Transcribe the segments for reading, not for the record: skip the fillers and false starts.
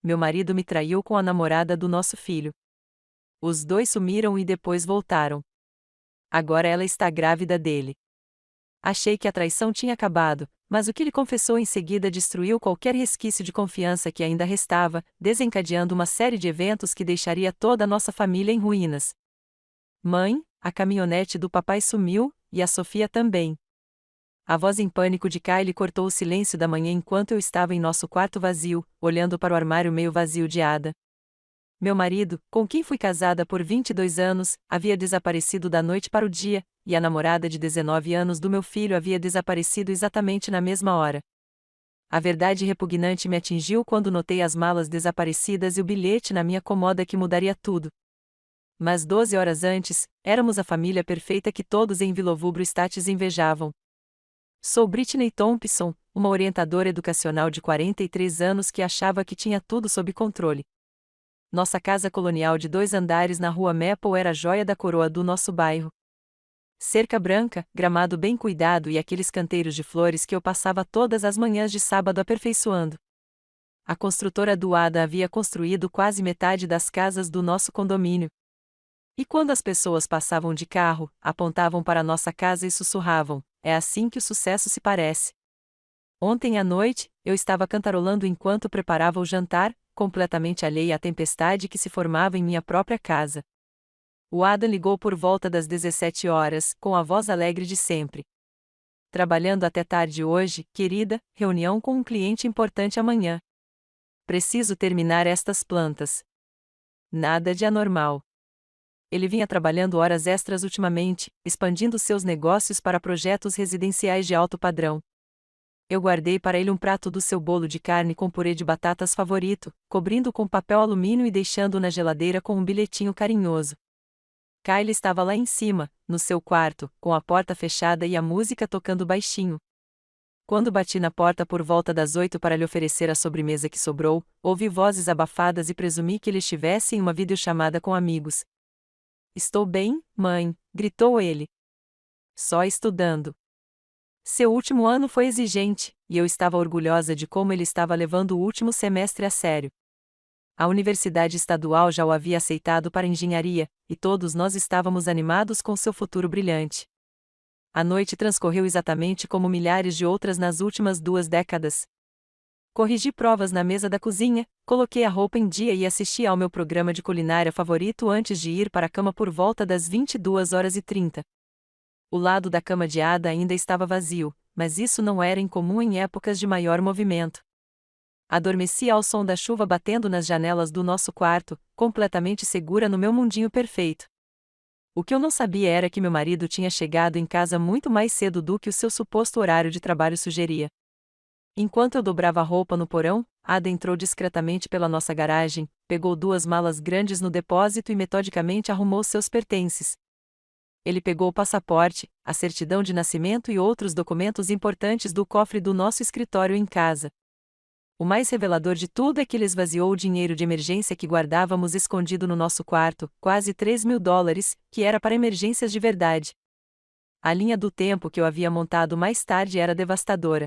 meu marido me traiu com a namorada do nosso filho. Os dois sumiram e depois voltaram. Agora ela está grávida dele. Achei que a traição tinha acabado, mas o que ele confessou em seguida destruiu qualquer resquício de confiança que ainda restava, desencadeando uma série de eventos que deixaria toda a nossa família em ruínas. Mãe, a caminhonete do papai sumiu, e a Sofia também. A voz em pânico de Kylie cortou o silêncio da manhã enquanto eu estava em nosso quarto vazio, olhando para o armário meio vazio de Ada. Meu marido, com quem fui casada por 22 anos, havia desaparecido da noite para o dia, e a namorada de 19 anos do meu filho havia desaparecido exatamente na mesma hora. A verdade repugnante me atingiu quando notei as malas desaparecidas e o bilhete na minha cômoda que mudaria tudo. Mas 12 horas antes, éramos a família perfeita que todos em Vilovubro States invejavam. Sou Britney Thompson, uma orientadora educacional de 43 anos que achava que tinha tudo sob controle. Nossa casa colonial de 2 andares na rua Maple era a joia da coroa do nosso bairro. Cerca branca, gramado bem cuidado e aqueles canteiros de flores que eu passava todas as manhãs de sábado aperfeiçoando. A construtora do Ada havia construído quase metade das casas do nosso condomínio. E quando as pessoas passavam de carro, apontavam para nossa casa e sussurravam: "É assim que o sucesso se parece." Ontem à noite, eu estava cantarolando enquanto preparava o jantar, completamente alheia à tempestade que se formava em minha própria casa. O Adam ligou por volta das 17 horas, com a voz alegre de sempre. "Trabalhando até tarde hoje, querida, reunião com um cliente importante amanhã. Preciso terminar estas plantas." Nada de anormal. Ele vinha trabalhando horas extras ultimamente, expandindo seus negócios para projetos residenciais de alto padrão. Eu guardei para ele um prato do seu bolo de carne com purê de batatas favorito, cobrindo-o com papel alumínio e deixando-o na geladeira com um bilhetinho carinhoso. Kylie estava lá em cima, no seu quarto, com a porta fechada e a música tocando baixinho. Quando bati na porta por volta das 8 para lhe oferecer a sobremesa que sobrou, ouvi vozes abafadas e presumi que ele estivesse em uma videochamada com amigos. "Estou bem, mãe", gritou ele. "Só estudando." Seu último ano foi exigente, e eu estava orgulhosa de como ele estava levando o último semestre a sério. A Universidade Estadual já o havia aceitado para engenharia, e todos nós estávamos animados com seu futuro brilhante. A noite transcorreu exatamente como milhares de outras nas últimas 2 décadas. Corrigi provas na mesa da cozinha, coloquei a roupa em dia e assisti ao meu programa de culinária favorito antes de ir para a cama por volta das 22h30. O lado da cama de Ada ainda estava vazio, mas isso não era incomum em épocas de maior movimento. Adormeci ao som da chuva batendo nas janelas do nosso quarto, completamente segura no meu mundinho perfeito. O que eu não sabia era que meu marido tinha chegado em casa muito mais cedo do que o seu suposto horário de trabalho sugeria. Enquanto eu dobrava a roupa no porão, Ada entrou discretamente pela nossa garagem, pegou 2 malas grandes no depósito e metodicamente arrumou seus pertences. Ele pegou o passaporte, a certidão de nascimento e outros documentos importantes do cofre do nosso escritório em casa. O mais revelador de tudo é que ele esvaziou o dinheiro de emergência que guardávamos escondido no nosso quarto, quase $3.000, que era para emergências de verdade. A linha do tempo que eu havia montado mais tarde era devastadora.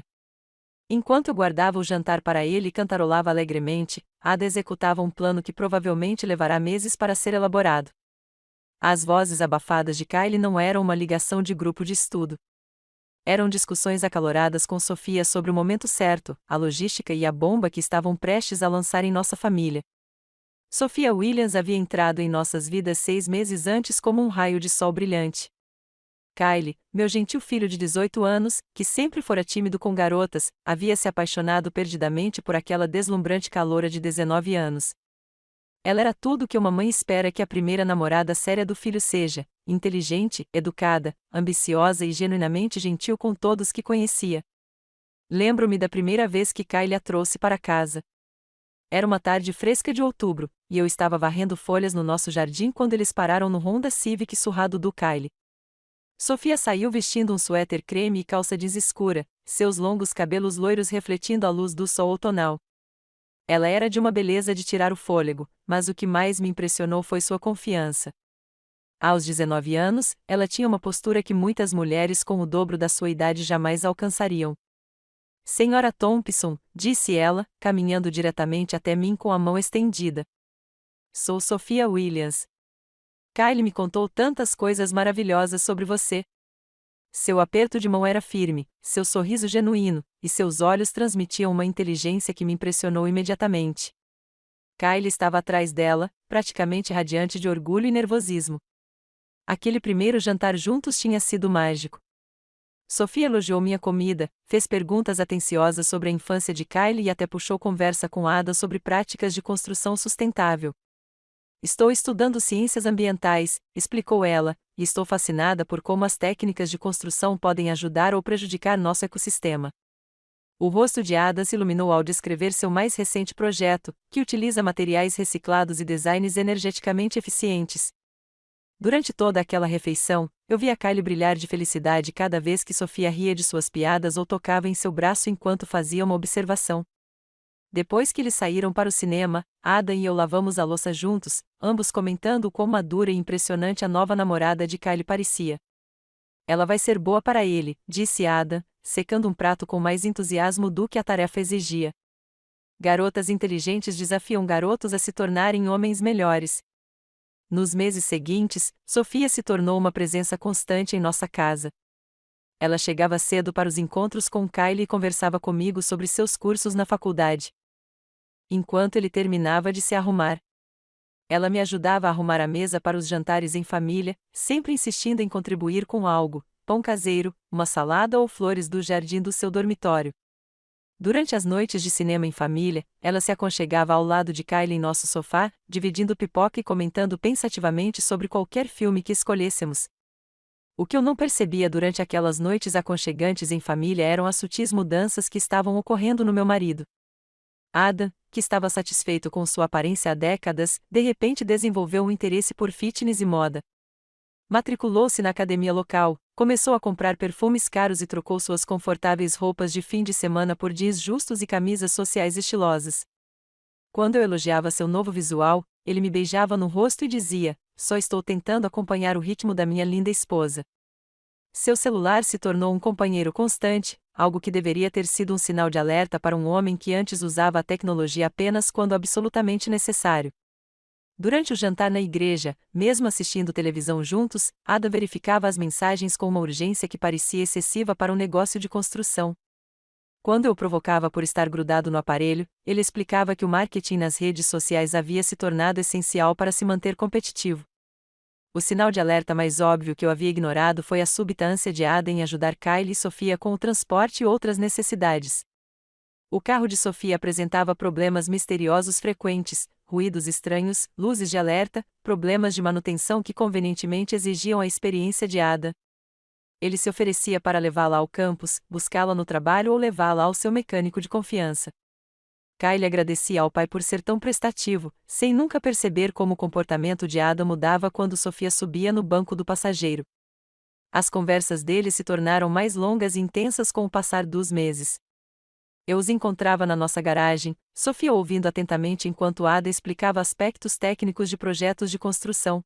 Enquanto eu guardava o jantar para ele e cantarolava alegremente, Ada executava um plano que provavelmente levará meses para ser elaborado. As vozes abafadas de Kylie não eram uma ligação de grupo de estudo. Eram discussões acaloradas com Sofia sobre o momento certo, a logística e a bomba que estavam prestes a lançar em nossa família. Sofia Williams havia entrado em nossas vidas 6 meses antes como um raio de sol brilhante. Kylie, meu gentil filho de 18 anos, que sempre fora tímido com garotas, havia se apaixonado perdidamente por aquela deslumbrante caloura de 19 anos. Ela era tudo o que uma mãe espera que a primeira namorada séria do filho seja: inteligente, educada, ambiciosa e genuinamente gentil com todos que conhecia. Lembro-me da primeira vez que Kylie a trouxe para casa. Era uma tarde fresca de outubro, e eu estava varrendo folhas no nosso jardim quando eles pararam no Honda Civic surrado do Kylie. Sofia saiu vestindo um suéter creme e calça jeans escura, seus longos cabelos loiros refletindo a luz do sol outonal. Ela era de uma beleza de tirar o fôlego, mas o que mais me impressionou foi sua confiança. Aos 19 anos, ela tinha uma postura que muitas mulheres com o dobro da sua idade jamais alcançariam. Senhora Thompson, disse ela, caminhando diretamente até mim com a mão estendida. Sou Sophia Williams. Kyle me contou tantas coisas maravilhosas sobre você. Seu aperto de mão era firme, seu sorriso genuíno, e seus olhos transmitiam uma inteligência que me impressionou imediatamente. Kyle estava atrás dela, praticamente radiante de orgulho e nervosismo. Aquele primeiro jantar juntos tinha sido mágico. Sophia elogiou minha comida, fez perguntas atenciosas sobre a infância de Kyle e até puxou conversa com Ada sobre práticas de construção sustentável. Estou estudando ciências ambientais, explicou ela, e estou fascinada por como as técnicas de construção podem ajudar ou prejudicar nosso ecossistema. O rosto de Ada se iluminou ao descrever seu mais recente projeto, que utiliza materiais reciclados e designs energeticamente eficientes. Durante toda aquela refeição, eu via Kyle brilhar de felicidade cada vez que Sophia ria de suas piadas ou tocava em seu braço enquanto fazia uma observação. Depois que eles saíram para o cinema, Ada e eu lavamos a louça juntos, ambos comentando quão madura e impressionante a nova namorada de Kyle parecia. Ela vai ser boa para ele, disse Ada, secando um prato com mais entusiasmo do que a tarefa exigia. Garotas inteligentes desafiam garotos a se tornarem homens melhores. Nos meses seguintes, Sophia se tornou uma presença constante em nossa casa. Ela chegava cedo para os encontros com Kyle e conversava comigo sobre seus cursos na faculdade. Enquanto ele terminava de se arrumar, ela me ajudava a arrumar a mesa para os jantares em família, sempre insistindo em contribuir com algo, pão caseiro, uma salada ou flores do jardim do seu dormitório. Durante as noites de cinema em família, ela se aconchegava ao lado de Kyle em nosso sofá, dividindo pipoca e comentando pensativamente sobre qualquer filme que escolhêssemos. O que eu não percebia durante aquelas noites aconchegantes em família eram as sutis mudanças que estavam ocorrendo no meu marido. Adam, que estava satisfeito com sua aparência há décadas, de repente desenvolveu um interesse por fitness e moda. Matriculou-se na academia local, começou a comprar perfumes caros e trocou suas confortáveis roupas de fim de semana por jeans justos e camisas sociais estilosas. Quando eu elogiava seu novo visual, ele me beijava no rosto e dizia: "Só estou tentando acompanhar o ritmo da minha linda esposa." Seu celular se tornou um companheiro constante, algo que deveria ter sido um sinal de alerta para um homem que antes usava a tecnologia apenas quando absolutamente necessário. Durante o jantar na igreja, mesmo assistindo televisão juntos, Ada verificava as mensagens com uma urgência que parecia excessiva para um negócio de construção. Quando eu o provocava por estar grudado no aparelho, ele explicava que o marketing nas redes sociais havia se tornado essencial para se manter competitivo. O sinal de alerta mais óbvio que eu havia ignorado foi a súbita ânsia de Ada em ajudar Kyle e Sophia com o transporte e outras necessidades. O carro de Sophia apresentava problemas misteriosos frequentes, ruídos estranhos, luzes de alerta, problemas de manutenção que convenientemente exigiam a experiência de Ada. Ele se oferecia para levá-la ao campus, buscá-la no trabalho ou levá-la ao seu mecânico de confiança. Kyle agradecia ao pai por ser tão prestativo, sem nunca perceber como o comportamento de Ada mudava quando Sophia subia no banco do passageiro. As conversas deles se tornaram mais longas e intensas com o passar dos meses. Eu os encontrava na nossa garagem, Sophia ouvindo atentamente enquanto Ada explicava aspectos técnicos de projetos de construção.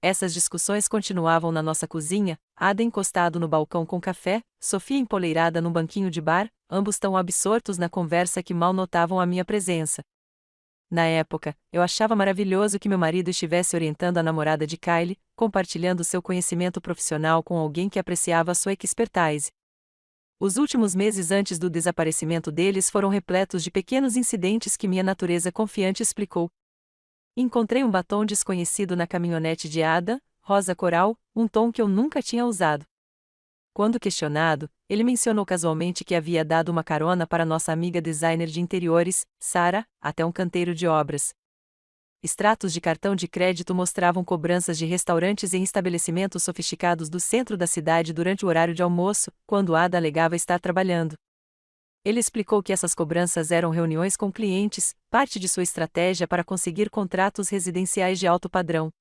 Essas discussões continuavam na nossa cozinha, Ada encostado no balcão com café, Sophia empoleirada num banquinho de bar, ambos tão absortos na conversa que mal notavam a minha presença. Na época, eu achava maravilhoso que meu marido estivesse orientando a namorada de Kyle, compartilhando seu conhecimento profissional com alguém que apreciava sua expertise. Os últimos meses antes do desaparecimento deles foram repletos de pequenos incidentes que minha natureza confiante explicou. Encontrei um batom desconhecido na caminhonete de Ada, rosa coral, um tom que eu nunca tinha usado. Quando questionado, ele mencionou casualmente que havia dado uma carona para nossa amiga designer de interiores, Sarah, até um canteiro de obras. Extratos de cartão de crédito mostravam cobranças de restaurantes em estabelecimentos sofisticados do centro da cidade durante o horário de almoço, quando Ada alegava estar trabalhando. Ele explicou que essas cobranças eram reuniões com clientes, parte de sua estratégia para conseguir contratos residenciais de alto padrão.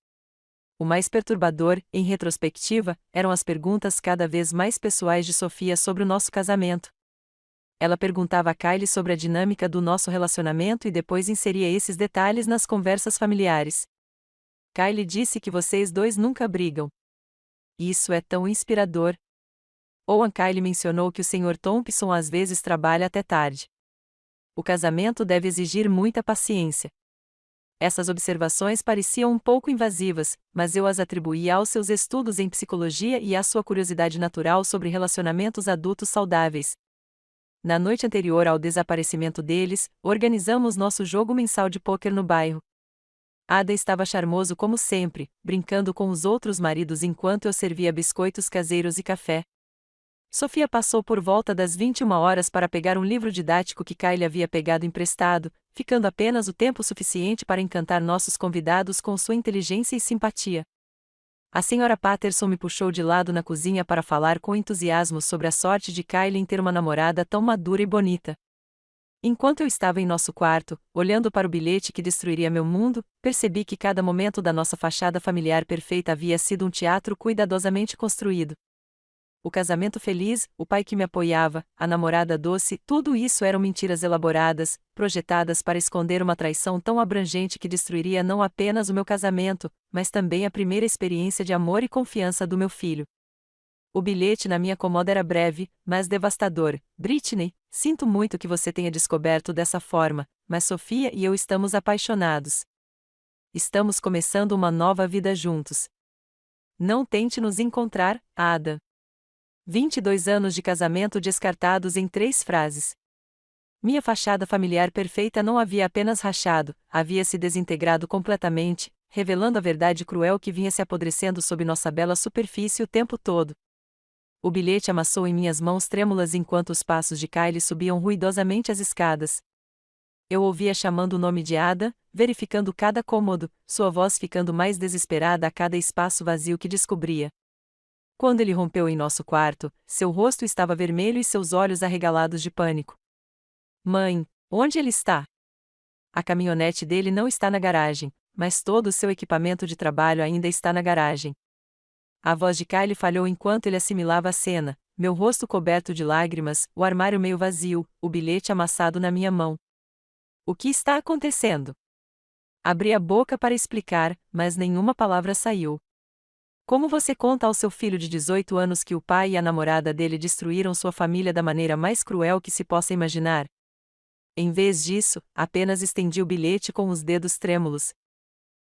O mais perturbador, em retrospectiva, eram as perguntas cada vez mais pessoais de Sophia sobre o nosso casamento. Ela perguntava a Kyle sobre a dinâmica do nosso relacionamento e depois inseria esses detalhes nas conversas familiares. Kyle disse que vocês dois nunca brigam. Isso é tão inspirador. Owen Kyle mencionou que o Sr. Thompson às vezes trabalha até tarde. O casamento deve exigir muita paciência. Essas observações pareciam um pouco invasivas, mas eu as atribuía aos seus estudos em psicologia e à sua curiosidade natural sobre relacionamentos adultos saudáveis. Na noite anterior ao desaparecimento deles, organizamos nosso jogo mensal de pôquer no bairro. Ada estava charmoso como sempre, brincando com os outros maridos enquanto eu servia biscoitos caseiros e café. Sofia passou por volta das 21 horas para pegar um livro didático que Kyle havia pegado emprestado, ficando apenas o tempo suficiente para encantar nossos convidados com sua inteligência e simpatia. A senhora Patterson me puxou de lado na cozinha para falar com entusiasmo sobre a sorte de Kyle em ter uma namorada tão madura e bonita. Enquanto eu estava em nosso quarto, olhando para o bilhete que destruiria meu mundo, percebi que cada momento da nossa fachada familiar perfeita havia sido um teatro cuidadosamente construído. O casamento feliz, o pai que me apoiava, a namorada doce, tudo isso eram mentiras elaboradas, projetadas para esconder uma traição tão abrangente que destruiria não apenas o meu casamento, mas também a primeira experiência de amor e confiança do meu filho. O bilhete na minha cômoda era breve, mas devastador. Britney, sinto muito que você tenha descoberto dessa forma, mas Sofia e eu estamos apaixonados. Estamos começando uma nova vida juntos. Não tente nos encontrar, Ada. 22 anos de casamento descartados em 3 frases. Minha fachada familiar perfeita não havia apenas rachado, havia se desintegrado completamente, revelando a verdade cruel que vinha se apodrecendo sob nossa bela superfície o tempo todo. O bilhete amassou em minhas mãos trêmulas enquanto os passos de Kyle subiam ruidosamente as escadas. Eu ouvia chamando o nome de Ada, verificando cada cômodo, sua voz ficando mais desesperada a cada espaço vazio que descobria. Quando ele rompeu em nosso quarto, seu rosto estava vermelho e seus olhos arregalados de pânico. Mãe, onde ele está? A caminhonete dele não está na garagem, mas todo o seu equipamento de trabalho ainda está na garagem. A voz de Kyle falhou enquanto ele assimilava a cena, meu rosto coberto de lágrimas, o armário meio vazio, o bilhete amassado na minha mão. O que está acontecendo? Abri a boca para explicar, mas nenhuma palavra saiu. Como você conta ao seu filho de 18 anos que o pai e a namorada dele destruíram sua família da maneira mais cruel que se possa imaginar? Em vez disso, apenas estendi o bilhete com os dedos trêmulos.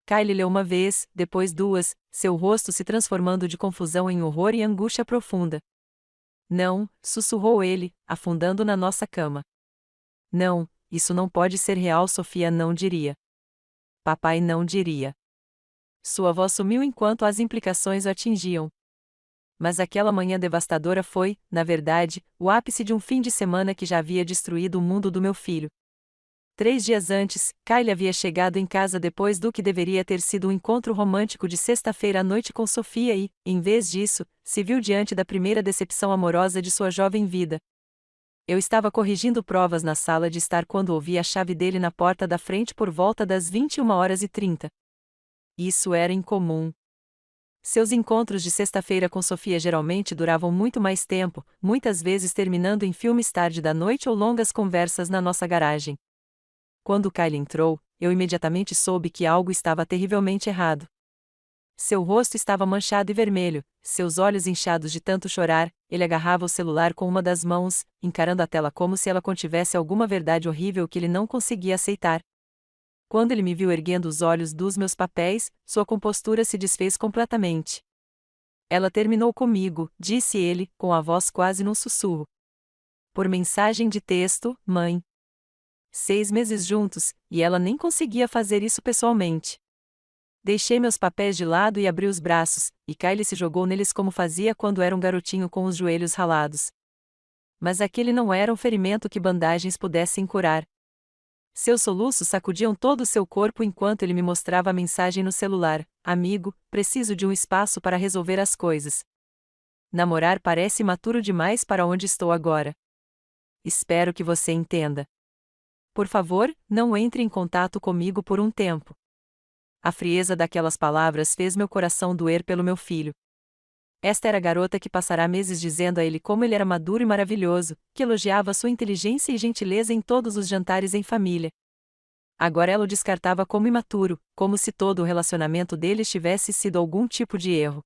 Kyle leu uma vez, depois 2, seu rosto se transformando de confusão em horror e angústia profunda. Não, sussurrou ele, afundando na nossa cama. Não, isso não pode ser real, Sofia não diria. Papai não diria. Sua voz sumiu enquanto as implicações o atingiam. Mas aquela manhã devastadora foi, na verdade, o ápice de um fim de semana que já havia destruído o mundo do meu filho. 3 dias antes, Kyle havia chegado em casa depois do que deveria ter sido um encontro romântico de sexta-feira à noite com Sofia e, em vez disso, se viu diante da primeira decepção amorosa de sua jovem vida. Eu estava corrigindo provas na sala de estar quando ouvi a chave dele na porta da frente por volta das 21h30. Isso era incomum. Seus encontros de sexta-feira com Sofia geralmente duravam muito mais tempo, muitas vezes terminando em filmes tarde da noite ou longas conversas na nossa garagem. Quando Kyle entrou, eu imediatamente soube que algo estava terrivelmente errado. Seu rosto estava manchado e vermelho, seus olhos inchados de tanto chorar, ele agarrava o celular com uma das mãos, encarando a tela como se ela contivesse alguma verdade horrível que ele não conseguia aceitar. Quando ele me viu erguendo os olhos dos meus papéis, sua compostura se desfez completamente. Ela terminou comigo, disse ele, com a voz quase num sussurro. Por mensagem de texto, mãe. 6 meses juntos, e ela nem conseguia fazer isso pessoalmente. Deixei meus papéis de lado e abri os braços, e Kyle se jogou neles como fazia quando era um garotinho com os joelhos ralados. Mas aquele não era um ferimento que bandagens pudessem curar. Seus soluços sacudiam todo o seu corpo enquanto ele me mostrava a mensagem no celular. Amigo, preciso de um espaço para resolver as coisas. Namorar parece imaturo demais para onde estou agora. Espero que você entenda. Por favor, não entre em contato comigo por um tempo. A frieza daquelas palavras fez meu coração doer pelo meu filho. Esta era a garota que passará meses dizendo a ele como ele era maduro e maravilhoso, que elogiava sua inteligência e gentileza em todos os jantares em família. Agora ela o descartava como imaturo, como se todo o relacionamento deles tivesse sido algum tipo de erro.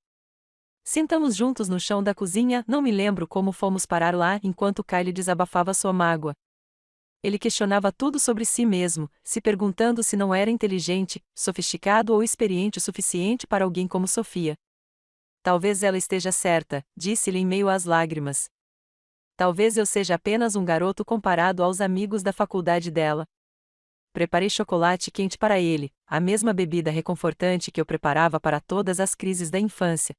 Sentamos juntos no chão da cozinha, não me lembro como fomos parar lá enquanto Kyle desabafava sua mágoa. Ele questionava tudo sobre si mesmo, se perguntando se não era inteligente, sofisticado ou experiente o suficiente para alguém como Sofia. Talvez ela esteja certa, disse-lhe em meio às lágrimas. Talvez eu seja apenas um garoto comparado aos amigos da faculdade dela. Preparei chocolate quente para ele, a mesma bebida reconfortante que eu preparava para todas as crises da infância.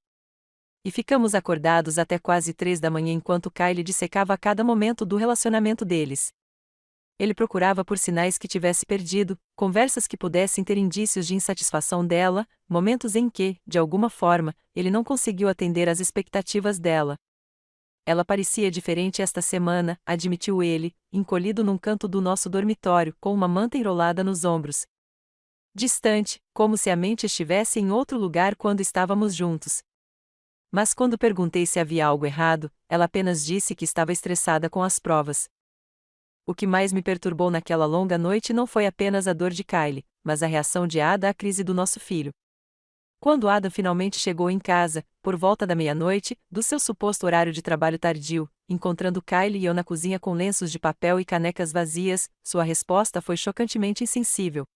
E ficamos acordados até quase 3 da manhã enquanto Kyle dissecava a cada momento do relacionamento deles. Ele procurava por sinais que tivesse perdido, conversas que pudessem ter indícios de insatisfação dela, momentos em que, de alguma forma, ele não conseguiu atender às expectativas dela. Ela parecia diferente esta semana, admitiu ele, encolhido num canto do nosso dormitório, com uma manta enrolada nos ombros. Distante, como se a mente estivesse em outro lugar quando estávamos juntos. Mas quando perguntei se havia algo errado, ela apenas disse que estava estressada com as provas. O que mais me perturbou naquela longa noite não foi apenas a dor de Kyle, mas a reação de Ada à crise do nosso filho. Quando Ada finalmente chegou em casa, por volta da meia-noite, do seu suposto horário de trabalho tardio, encontrando Kyle e eu na cozinha com lenços de papel e canecas vazias, sua resposta foi chocantemente insensível.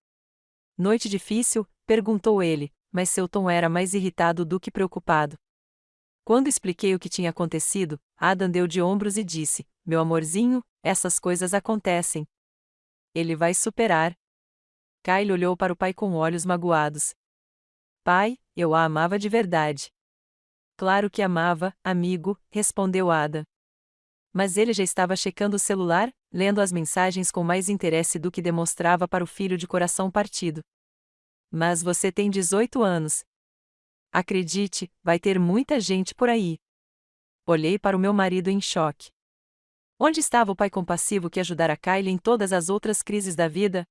Noite difícil? Perguntou ele, mas seu tom era mais irritado do que preocupado. Quando expliquei o que tinha acontecido, Adam deu de ombros e disse: meu amorzinho, essas coisas acontecem. Ele vai superar. Kyle olhou para o pai com olhos magoados. Pai, eu a amava de verdade. Claro que amava, amigo, respondeu Ada. Mas ele já estava checando o celular, lendo as mensagens com mais interesse do que demonstrava para o filho de coração partido. Mas você tem 18 anos. Acredite, vai ter muita gente por aí. Olhei para o meu marido em choque. Onde estava o pai compassivo que ajudara Kyle em todas as outras crises da vida?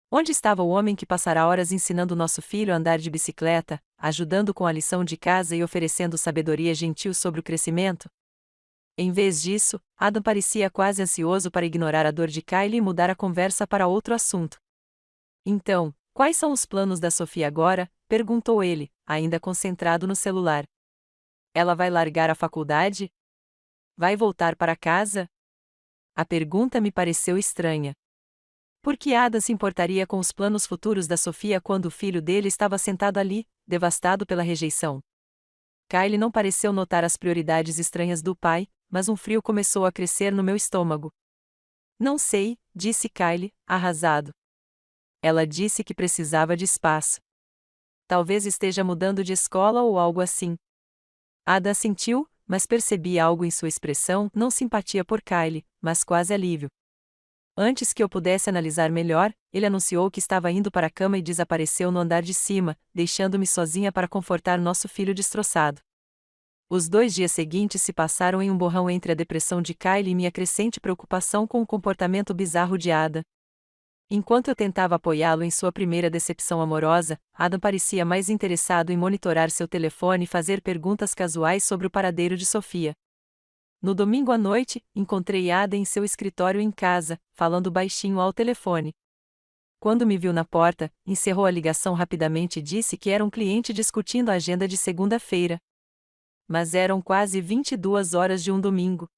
Onde estava o homem que passará horas ensinando nosso filho a andar de bicicleta, ajudando com a lição de casa e oferecendo sabedoria gentil sobre o crescimento? Em vez disso, Adam parecia quase ansioso para ignorar a dor de Kyle e mudar a conversa para outro assunto. Então, quais são os planos da Sofia agora? Perguntou ele, ainda concentrado no celular. Ela vai largar a faculdade? Vai voltar para casa? A pergunta me pareceu estranha. Por que Ada se importaria com os planos futuros da Sofia quando o filho dele estava sentado ali, devastado pela rejeição? Kyle não pareceu notar as prioridades estranhas do pai, mas um frio começou a crescer no meu estômago. Não sei, disse Kyle, arrasado. Ela disse que precisava de espaço. Talvez esteja mudando de escola ou algo assim. Ada assentiu, mas percebi algo em sua expressão, não simpatia por Kyle, mas quase alívio. Antes que eu pudesse analisar melhor, ele anunciou que estava indo para a cama e desapareceu no andar de cima, deixando-me sozinha para confortar nosso filho destroçado. Os 2 dias seguintes se passaram em um borrão entre a depressão de Kyle e minha crescente preocupação com o comportamento bizarro de Ada. Enquanto eu tentava apoiá-lo em sua primeira decepção amorosa, Adam parecia mais interessado em monitorar seu telefone e fazer perguntas casuais sobre o paradeiro de Sofia. No domingo à noite, encontrei Ada em seu escritório em casa, falando baixinho ao telefone. Quando me viu na porta, encerrou a ligação rapidamente e disse que era um cliente discutindo a agenda de segunda-feira. Mas eram quase 22 horas de um domingo.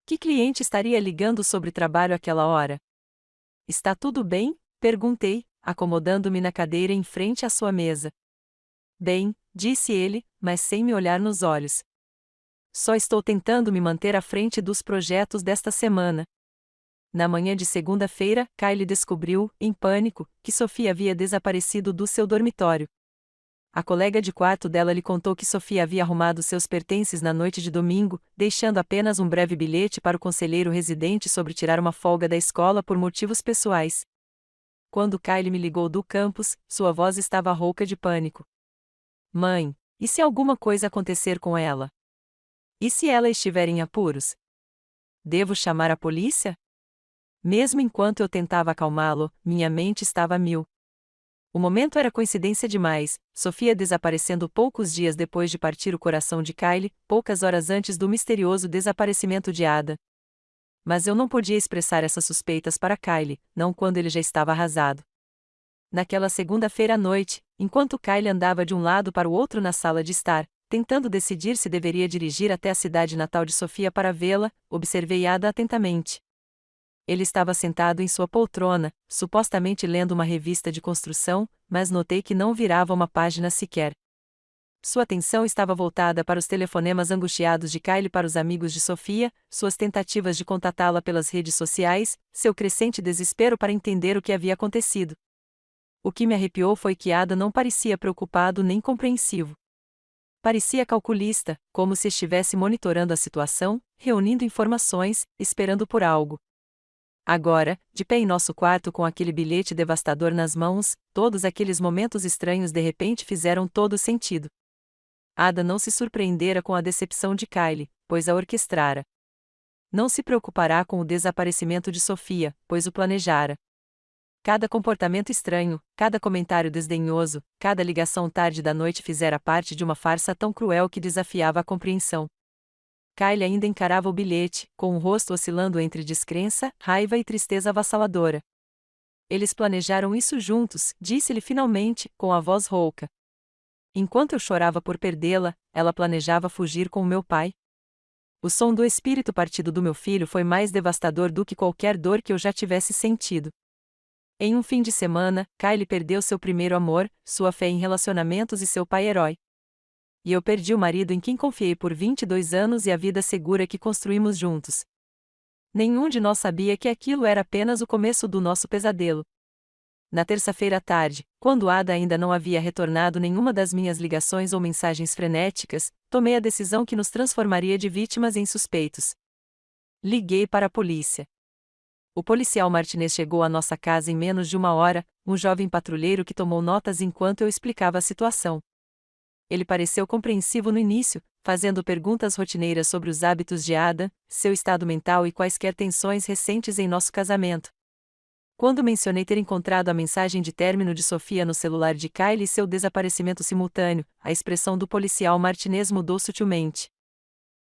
Que cliente estaria ligando sobre trabalho àquela hora? Está tudo bem? Perguntei, acomodando-me na cadeira em frente à sua mesa. Bem, disse ele, mas sem me olhar nos olhos. Só estou tentando me manter à frente dos projetos desta semana. Na manhã de segunda-feira, Kyle descobriu, em pânico, que Sofia havia desaparecido do seu dormitório. A colega de quarto dela lhe contou que Sofia havia arrumado seus pertences na noite de domingo, deixando apenas um breve bilhete para o conselheiro residente sobre tirar uma folga da escola por motivos pessoais. Quando Kyle me ligou do campus, sua voz estava rouca de pânico. Mãe, e se alguma coisa acontecer com ela? E se ela estiver em apuros? Devo chamar a polícia? Mesmo enquanto eu tentava acalmá-lo, minha mente estava a mil. O momento era coincidência demais, Sofia desaparecendo poucos dias depois de partir o coração de Kyle, poucas horas antes do misterioso desaparecimento de Ada. Mas eu não podia expressar essas suspeitas para Kyle, não quando ele já estava arrasado. Naquela segunda-feira à noite, enquanto Kyle andava de um lado para o outro na sala de estar, tentando decidir se deveria dirigir até a cidade natal de Sofia para vê-la, observei Ada atentamente. Ele estava sentado em sua poltrona, supostamente lendo uma revista de construção, mas notei que não virava uma página sequer. Sua atenção estava voltada para os telefonemas angustiados de Kylie para os amigos de Sofia, suas tentativas de contatá-la pelas redes sociais, seu crescente desespero para entender o que havia acontecido. O que me arrepiou foi que Ada não parecia preocupado nem compreensivo. Parecia calculista, como se estivesse monitorando a situação, reunindo informações, esperando por algo. Agora, de pé em nosso quarto com aquele bilhete devastador nas mãos, todos aqueles momentos estranhos de repente fizeram todo sentido. Ada não se surpreendera com a decepção de Kylie, pois a orquestrara. Não se preocupará com o desaparecimento de Sofia, pois o planejara. Cada comportamento estranho, cada comentário desdenhoso, cada ligação tarde da noite fizera parte de uma farsa tão cruel que desafiava a compreensão. Kylie ainda encarava o bilhete, com o rosto oscilando entre descrença, raiva e tristeza avassaladora. Eles planejaram isso juntos, disse-lhe finalmente, com a voz rouca. Enquanto eu chorava por perdê-la, ela planejava fugir com o meu pai. O som do espírito partido do meu filho foi mais devastador do que qualquer dor que eu já tivesse sentido. Em um fim de semana, Kylie perdeu seu primeiro amor, sua fé em relacionamentos e seu pai herói. E eu perdi o marido em quem confiei por 22 anos e a vida segura que construímos juntos. Nenhum de nós sabia que aquilo era apenas o começo do nosso pesadelo. Na terça-feira à tarde, quando Ada ainda não havia retornado nenhuma das minhas ligações ou mensagens frenéticas, tomei a decisão que nos transformaria de vítimas em suspeitos. Liguei para a polícia. O policial Martinez chegou à nossa casa em menos de uma hora, um jovem patrulheiro que tomou notas enquanto eu explicava a situação. Ele pareceu compreensivo no início, fazendo perguntas rotineiras sobre os hábitos de Ada, seu estado mental e quaisquer tensões recentes em nosso casamento. Quando mencionei ter encontrado a mensagem de término de Sofia no celular de Kylie e seu desaparecimento simultâneo, a expressão do policial Martinez mudou sutilmente.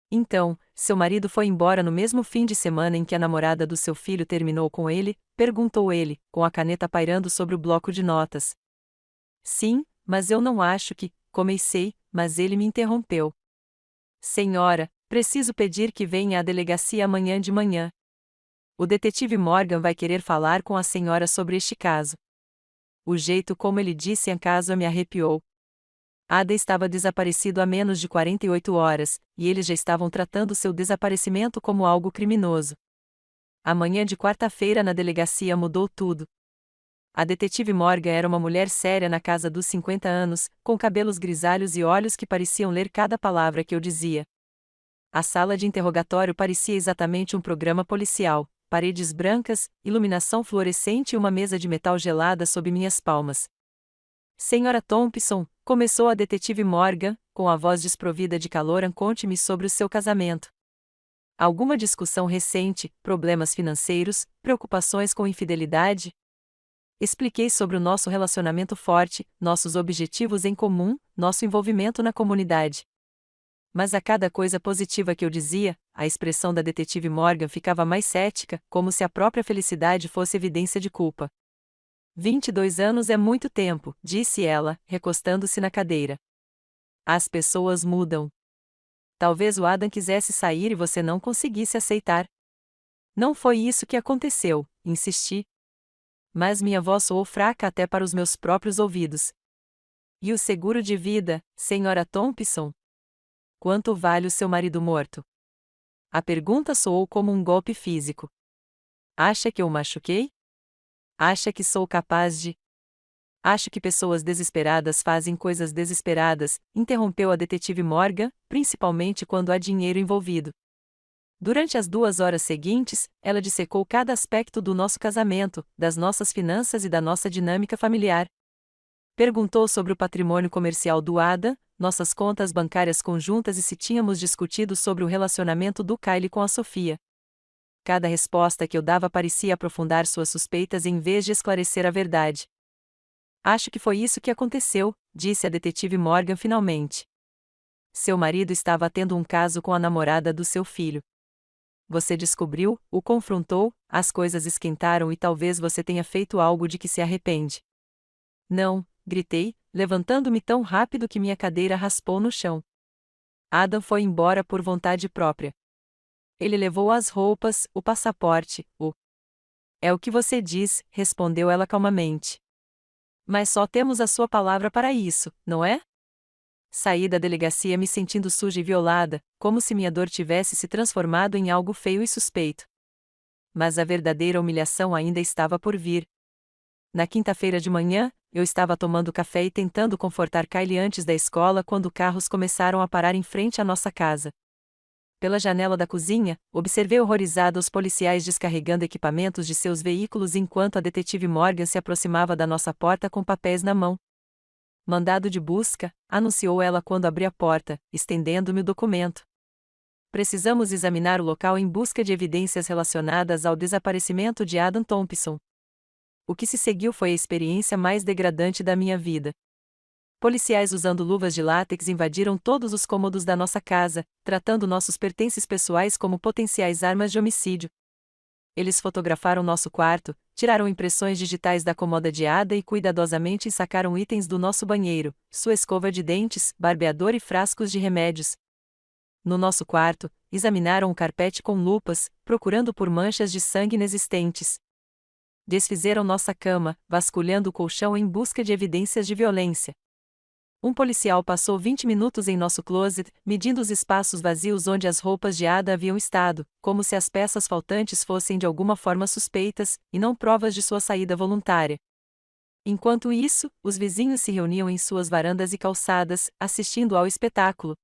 Então, seu marido foi embora no mesmo fim de semana em que a namorada do seu filho terminou com ele? Perguntou ele, com a caneta pairando sobre o bloco de notas. Sim, mas eu não acho que, comecei, mas ele me interrompeu. Senhora, preciso pedir que venha à delegacia amanhã de manhã. O detetive Morgan vai querer falar com a senhora sobre este caso. O jeito como ele disse em caso me arrepiou. Ada estava desaparecido há menos de 48 horas, e eles já estavam tratando seu desaparecimento como algo criminoso. A manhã de quarta-feira na delegacia mudou tudo. A detetive Morgan era uma mulher séria na casa dos 50 anos, com cabelos grisalhos e olhos que pareciam ler cada palavra que eu dizia. A sala de interrogatório parecia exatamente um programa policial. Paredes brancas, iluminação fluorescente e uma mesa de metal gelada sob minhas palmas. Senhora Thompson, começou a detetive Morgan, com a voz desprovida de calor, conte-me sobre o seu casamento. Alguma discussão recente, problemas financeiros, preocupações com infidelidade? Expliquei sobre o nosso relacionamento forte, nossos objetivos em comum, nosso envolvimento na comunidade. Mas a cada coisa positiva que eu dizia, a expressão da detetive Morgan ficava mais cética, como se a própria felicidade fosse evidência de culpa. 22 anos é muito tempo, disse ela, recostando-se na cadeira. As pessoas mudam. Talvez o Adam quisesse sair e você não conseguisse aceitar. Não foi isso que aconteceu, insisti. Mas minha voz soou fraca até para os meus próprios ouvidos. E o seguro de vida, senhora Thompson? Quanto vale o seu marido morto? A pergunta soou como um golpe físico. Acha que eu o machuquei? Acha que sou capaz de... Acho que pessoas desesperadas fazem coisas desesperadas, interrompeu a detetive Morgan, principalmente quando há dinheiro envolvido. Durante as 2 horas seguintes, ela dissecou cada aspecto do nosso casamento, das nossas finanças e da nossa dinâmica familiar. Perguntou sobre o patrimônio comercial do Ada, nossas contas bancárias conjuntas e se tínhamos discutido sobre o relacionamento do Kylie com a Sofia. Cada resposta que eu dava parecia aprofundar suas suspeitas em vez de esclarecer a verdade. Acho que foi isso que aconteceu, disse a detetive Morgan finalmente. Seu marido estava tendo um caso com a namorada do seu filho. Você descobriu, o confrontou, as coisas esquentaram e talvez você tenha feito algo de que se arrepende. Não, gritei, levantando-me tão rápido que minha cadeira raspou no chão. Adam foi embora por vontade própria. Ele levou as roupas, o passaporte, o... É o que você diz, respondeu ela calmamente. Mas só temos a sua palavra para isso, não é? Saí da delegacia me sentindo suja e violada, como se minha dor tivesse se transformado em algo feio e suspeito. Mas a verdadeira humilhação ainda estava por vir. Na quinta-feira de manhã, eu estava tomando café e tentando confortar Kylie antes da escola quando carros começaram a parar em frente à nossa casa. Pela janela da cozinha, observei horrorizado os policiais descarregando equipamentos de seus veículos enquanto a detetive Morgan se aproximava da nossa porta com papéis na mão. Mandado de busca, anunciou ela quando abri a porta, estendendo-me o documento. Precisamos examinar o local em busca de evidências relacionadas ao desaparecimento de Adam Thompson. O que se seguiu foi a experiência mais degradante da minha vida. Policiais usando luvas de látex invadiram todos os cômodos da nossa casa, tratando nossos pertences pessoais como potenciais armas de homicídio. Eles fotografaram nosso quarto, tiraram impressões digitais da cômoda de Ada e cuidadosamente sacaram itens do nosso banheiro, sua escova de dentes, barbeador e frascos de remédios. No nosso quarto, examinaram o carpete com lupas, procurando por manchas de sangue inexistentes. Desfizeram nossa cama, vasculhando o colchão em busca de evidências de violência. Um policial passou 20 minutos em nosso closet, medindo os espaços vazios onde as roupas de Ada haviam estado, como se as peças faltantes fossem de alguma forma suspeitas, e não provas de sua saída voluntária. Enquanto isso, os vizinhos se reuniam em suas varandas e calçadas, assistindo ao espetáculo.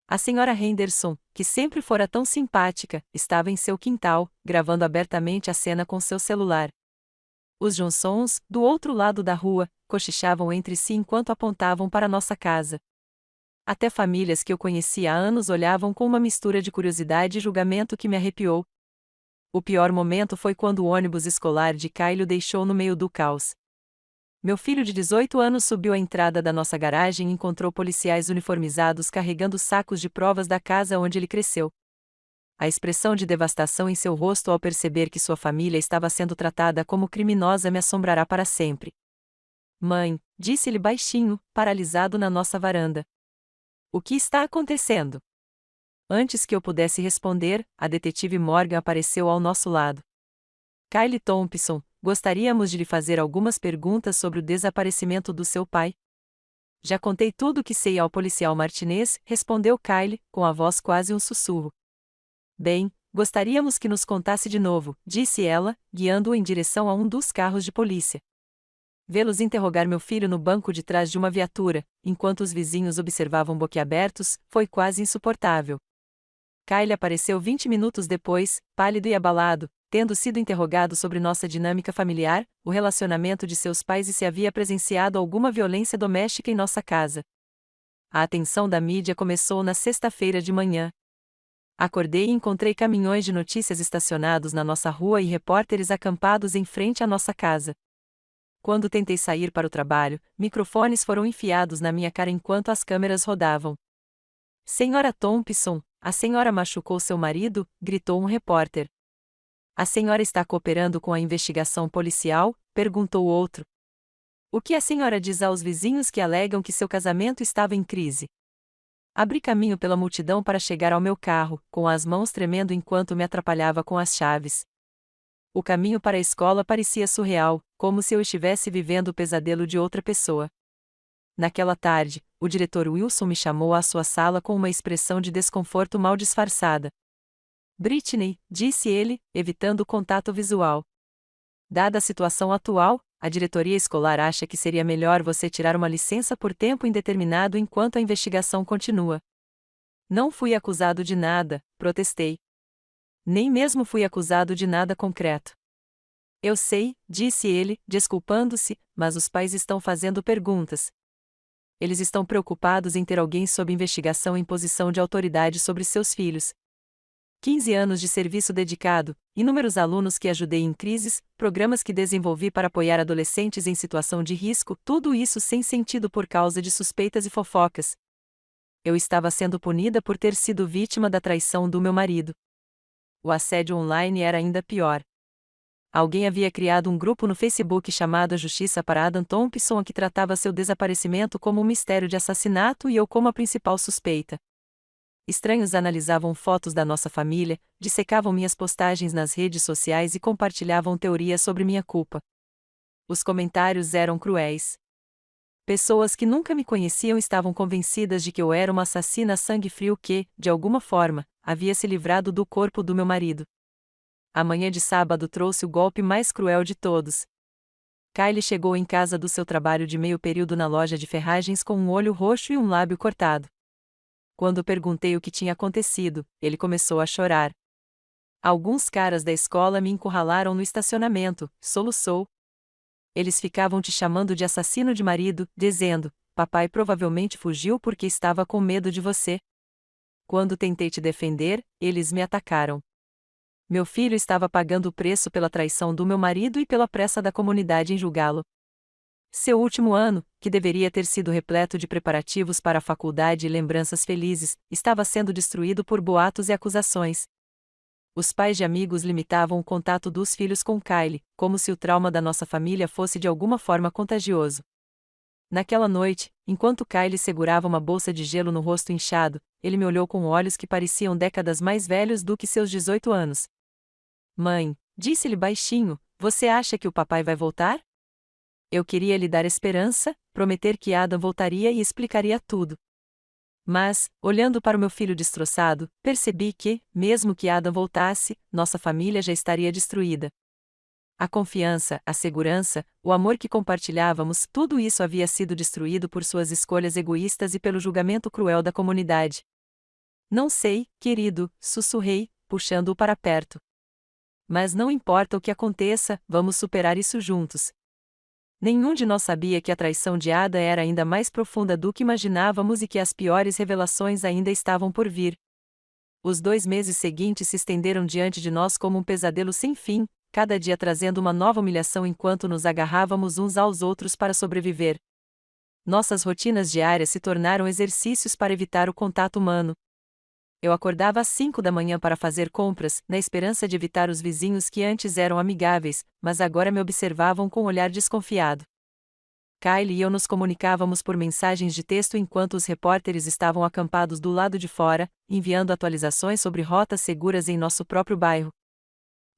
A senhora Henderson, que sempre fora tão simpática, estava em seu quintal, gravando abertamente a cena com seu celular. Os Johnsons, do outro lado da rua, cochichavam entre si enquanto apontavam para nossa casa. Até famílias que eu conhecia há anos olhavam com uma mistura de curiosidade e julgamento que me arrepiou. O pior momento foi quando o ônibus escolar de Kylie o deixou no meio do caos. Meu filho de 18 anos subiu à entrada da nossa garagem e encontrou policiais uniformizados carregando sacos de provas da casa onde ele cresceu. A expressão de devastação em seu rosto ao perceber que sua família estava sendo tratada como criminosa me assombrará para sempre. Mãe, disse-lhe baixinho, paralisado na nossa varanda. O que está acontecendo? Antes que eu pudesse responder, a detetive Morgan apareceu ao nosso lado. Kylie Thompson, gostaríamos de lhe fazer algumas perguntas sobre o desaparecimento do seu pai. Já contei tudo o que sei ao policial Martinez, respondeu Kylie, com a voz quase um sussurro. Bem, gostaríamos que nos contasse de novo, disse ela, guiando-o em direção a um dos carros de polícia. Vê-los interrogar meu filho no banco de trás de uma viatura, enquanto os vizinhos observavam boquiabertos, foi quase insuportável. Kylie apareceu 20 minutos depois, pálido e abalado, tendo sido interrogado sobre nossa dinâmica familiar, o relacionamento de seus pais e se havia presenciado alguma violência doméstica em nossa casa. A atenção da mídia começou na sexta-feira de manhã. Acordei e encontrei caminhões de notícias estacionados na nossa rua e repórteres acampados em frente à nossa casa. Quando tentei sair para o trabalho, microfones foram enfiados na minha cara enquanto as câmeras rodavam. Senhora Thompson, a senhora machucou seu marido? Gritou um repórter. A senhora está cooperando com a investigação policial? Perguntou outro. O que a senhora diz aos vizinhos que alegam que seu casamento estava em crise? Abri caminho pela multidão para chegar ao meu carro, com as mãos tremendo enquanto me atrapalhava com as chaves. O caminho para a escola parecia surreal, como se eu estivesse vivendo o pesadelo de outra pessoa. Naquela tarde, o diretor Wilson me chamou à sua sala com uma expressão de desconforto mal disfarçada. Britney, disse ele, evitando o contato visual. Dada a situação atual, a diretoria escolar acha que seria melhor você tirar uma licença por tempo indeterminado enquanto a investigação continua. Não fui acusado de nada, protestei. Nem mesmo fui acusado de nada concreto. Eu sei, disse ele, desculpando-se, mas os pais estão fazendo perguntas. Eles estão preocupados em ter alguém sob investigação em posição de autoridade sobre seus filhos. 15 anos de serviço dedicado, inúmeros alunos que ajudei em crises, programas que desenvolvi para apoiar adolescentes em situação de risco, tudo isso sem sentido por causa de suspeitas e fofocas. Eu estava sendo punida por ter sido vítima da traição do meu marido. O assédio online era ainda pior. Alguém havia criado um grupo no Facebook chamado A Justiça para Adam Thompson que tratava seu desaparecimento como um mistério de assassinato e eu como a principal suspeita. Estranhos analisavam fotos da nossa família, dissecavam minhas postagens nas redes sociais e compartilhavam teorias sobre minha culpa. Os comentários eram cruéis. Pessoas que nunca me conheciam estavam convencidas de que eu era uma assassina a sangue frio que, de alguma forma, havia se livrado do corpo do meu marido. A manhã de sábado trouxe o golpe mais cruel de todos. Kylie chegou em casa do seu trabalho de meio período na loja de ferragens com um olho roxo e um lábio cortado. Quando perguntei o que tinha acontecido, ele começou a chorar. Alguns caras da escola me encurralaram no estacionamento, soluçou. Eles ficavam te chamando de assassino de marido, dizendo: papai provavelmente fugiu porque estava com medo de você. Quando tentei te defender, eles me atacaram. Meu filho estava pagando o preço pela traição do meu marido e pela pressa da comunidade em julgá-lo. Seu último ano, que deveria ter sido repleto de preparativos para a faculdade e lembranças felizes, estava sendo destruído por boatos e acusações. Os pais de amigos limitavam o contato dos filhos com Kylie, como se o trauma da nossa família fosse de alguma forma contagioso. Naquela noite, enquanto Kylie segurava uma bolsa de gelo no rosto inchado, ele me olhou com olhos que pareciam décadas mais velhos do que seus 18 anos. Mãe, disse-lhe baixinho, você acha que o papai vai voltar? Eu queria lhe dar esperança, prometer que Adam voltaria e explicaria tudo. Mas, olhando para o meu filho destroçado, percebi que, mesmo que Adam voltasse, nossa família já estaria destruída. A confiança, a segurança, o amor que compartilhávamos, tudo isso havia sido destruído por suas escolhas egoístas e pelo julgamento cruel da comunidade. Não sei, querido, sussurrei, puxando-o para perto. Mas não importa o que aconteça, vamos superar isso juntos. Nenhum de nós sabia que a traição de Ada era ainda mais profunda do que imaginávamos e que as piores revelações ainda estavam por vir. Os 2 meses seguintes se estenderam diante de nós como um pesadelo sem fim, cada dia trazendo uma nova humilhação enquanto nos agarrávamos uns aos outros para sobreviver. Nossas rotinas diárias se tornaram exercícios para evitar o contato humano. Eu acordava às 5 da manhã para fazer compras, na esperança de evitar os vizinhos que antes eram amigáveis, mas agora me observavam com um olhar desconfiado. Kylie e eu nos comunicávamos por mensagens de texto enquanto os repórteres estavam acampados do lado de fora, enviando atualizações sobre rotas seguras em nosso próprio bairro.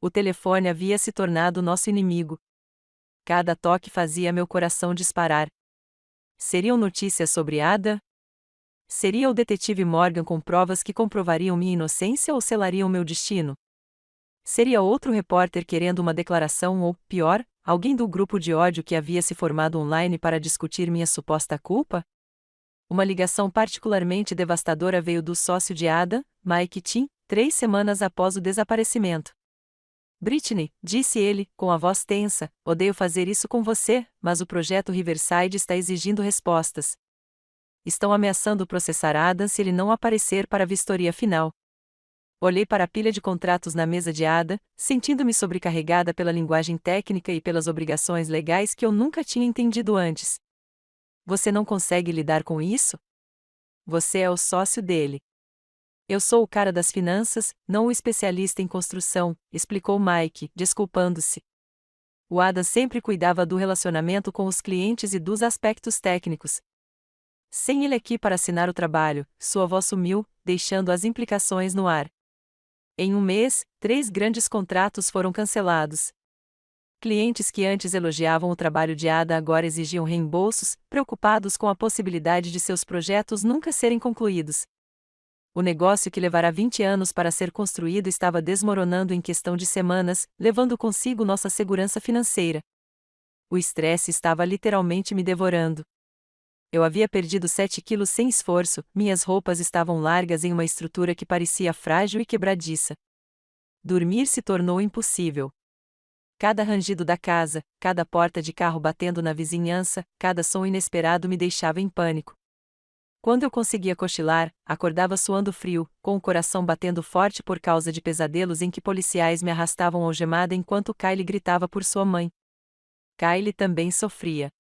O telefone havia se tornado nosso inimigo. Cada toque fazia meu coração disparar. Seriam notícias sobre Ada? Seria o detetive Morgan com provas que comprovariam minha inocência ou selariam meu destino? Seria outro repórter querendo uma declaração ou, pior, alguém do grupo de ódio que havia se formado online para discutir minha suposta culpa? Uma ligação particularmente devastadora veio do sócio de Ada, Mike Tim, 3 semanas após o desaparecimento. Britney, disse ele, com a voz tensa, odeio fazer isso com você, mas o projeto Riverside está exigindo respostas. Estão ameaçando processar Adam se ele não aparecer para a vistoria final. Olhei para a pilha de contratos na mesa de Ada, sentindo-me sobrecarregada pela linguagem técnica e pelas obrigações legais que eu nunca tinha entendido antes. Você não consegue lidar com isso? Você é o sócio dele. Eu sou o cara das finanças, não o especialista em construção, explicou Mike, desculpando-se. O Adam sempre cuidava do relacionamento com os clientes e dos aspectos técnicos. Sem ele aqui para assinar o trabalho, sua voz sumiu, deixando as implicações no ar. Em um mês, 3 grandes contratos foram cancelados. Clientes que antes elogiavam o trabalho de Ada agora exigiam reembolsos, preocupados com a possibilidade de seus projetos nunca serem concluídos. O negócio que levará 20 anos para ser construído estava desmoronando em questão de semanas, levando consigo nossa segurança financeira. O estresse estava literalmente me devorando. Eu havia perdido 7 quilos sem esforço, minhas roupas estavam largas em uma estrutura que parecia frágil e quebradiça. Dormir se tornou impossível. Cada rangido da casa, cada porta de carro batendo na vizinhança, cada som inesperado me deixava em pânico. Quando eu conseguia cochilar, acordava suando frio, com o coração batendo forte por causa de pesadelos em que policiais me arrastavam algemada enquanto Kylie gritava por sua mãe. Kylie também sofria.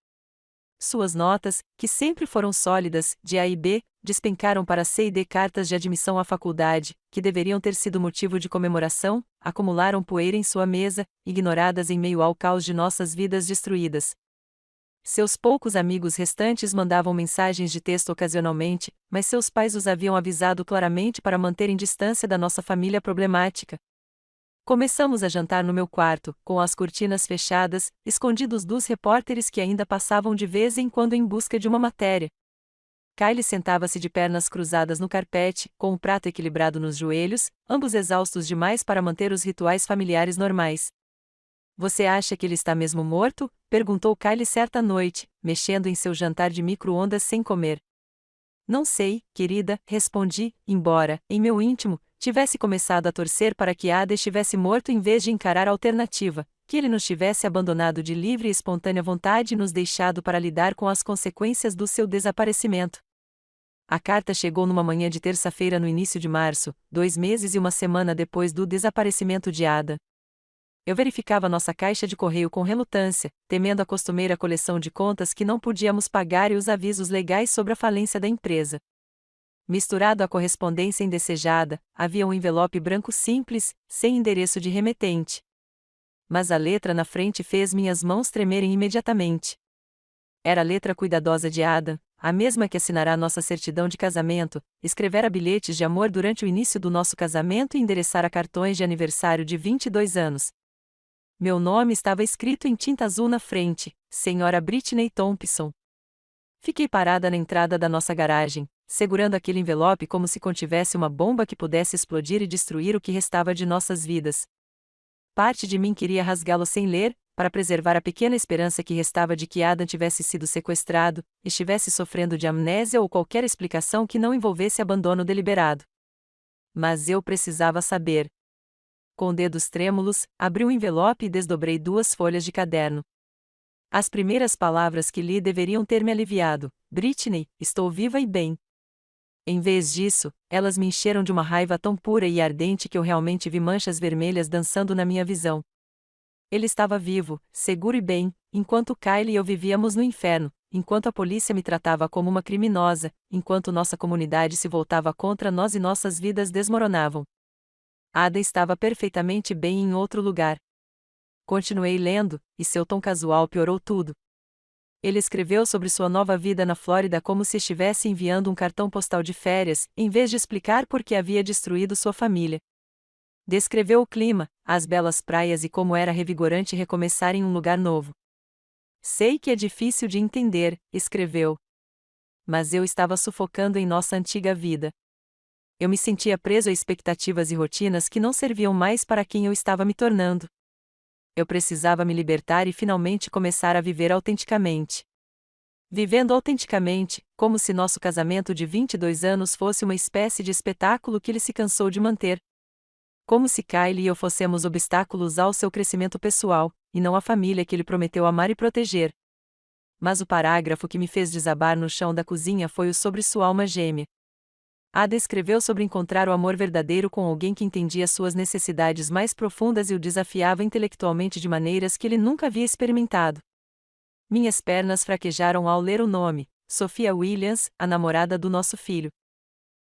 Suas notas, que sempre foram sólidas, de A e B, despencaram para C e D. Cartas de admissão à faculdade, que deveriam ter sido motivo de comemoração, acumularam poeira em sua mesa, ignoradas em meio ao caos de nossas vidas destruídas. Seus poucos amigos restantes mandavam mensagens de texto ocasionalmente, mas seus pais os haviam avisado claramente para manterem distância da nossa família problemática. Começamos a jantar no meu quarto, com as cortinas fechadas, escondidos dos repórteres que ainda passavam de vez em quando em busca de uma matéria. Kylie sentava-se de pernas cruzadas no carpete, com o prato equilibrado nos joelhos, ambos exaustos demais para manter os rituais familiares normais. Você acha que ele está mesmo morto? Perguntou Kylie certa noite, mexendo em seu jantar de micro-ondas sem comer. Não sei, querida, respondi, embora, em meu íntimo, tivesse começado a torcer para que Ada estivesse morto em vez de encarar a alternativa, que ele nos tivesse abandonado de livre e espontânea vontade e nos deixado para lidar com as consequências do seu desaparecimento. A carta chegou numa manhã de terça-feira no início de março, 2 meses e uma semana depois do desaparecimento de Ada. Eu verificava nossa caixa de correio com relutância, temendo a costumeira coleção de contas que não podíamos pagar e os avisos legais sobre a falência da empresa. Misturado à correspondência indesejada, havia um envelope branco simples, sem endereço de remetente. Mas a letra na frente fez minhas mãos tremerem imediatamente. Era a letra cuidadosa de Ada, a mesma que assinará nossa certidão de casamento, escrevera bilhetes de amor durante o início do nosso casamento e endereçara cartões de aniversário de 22 anos. Meu nome estava escrito em tinta azul na frente, Senhora Britney Thompson. Fiquei parada na entrada da nossa garagem, segurando aquele envelope como se contivesse uma bomba que pudesse explodir e destruir o que restava de nossas vidas. Parte de mim queria rasgá-lo sem ler, para preservar a pequena esperança que restava de que Adam tivesse sido sequestrado, estivesse sofrendo de amnésia ou qualquer explicação que não envolvesse abandono deliberado. Mas eu precisava saber. Com dedos trêmulos, abri o envelope e desdobrei 2 folhas de caderno. As primeiras palavras que li deveriam ter me aliviado. Britney, estou viva e bem. Em vez disso, elas me encheram de uma raiva tão pura e ardente que eu realmente vi manchas vermelhas dançando na minha visão. Ele estava vivo, seguro e bem, enquanto Kylie e eu vivíamos no inferno, enquanto a polícia me tratava como uma criminosa, enquanto nossa comunidade se voltava contra nós e nossas vidas desmoronavam. Ada estava perfeitamente bem em outro lugar. Continuei lendo, e seu tom casual piorou tudo. Ele escreveu sobre sua nova vida na Flórida como se estivesse enviando um cartão postal de férias, em vez de explicar por que havia destruído sua família. Descreveu o clima, as belas praias e como era revigorante recomeçar em um lugar novo. Sei que é difícil de entender, escreveu. Mas eu estava sufocando em nossa antiga vida. Eu me sentia preso a expectativas e rotinas que não serviam mais para quem eu estava me tornando. Eu precisava me libertar e finalmente começar a viver autenticamente. Vivendo autenticamente, como se nosso casamento de 22 anos fosse uma espécie de espetáculo que ele se cansou de manter. Como se Kylie e eu fossemos obstáculos ao seu crescimento pessoal, e não a família que ele prometeu amar e proteger. Mas o parágrafo que me fez desabar no chão da cozinha foi o sobre sua alma gêmea. Ada escreveu sobre encontrar o amor verdadeiro com alguém que entendia suas necessidades mais profundas e o desafiava intelectualmente de maneiras que ele nunca havia experimentado. Minhas pernas fraquejaram ao ler o nome, Sophia Williams, a namorada do nosso filho.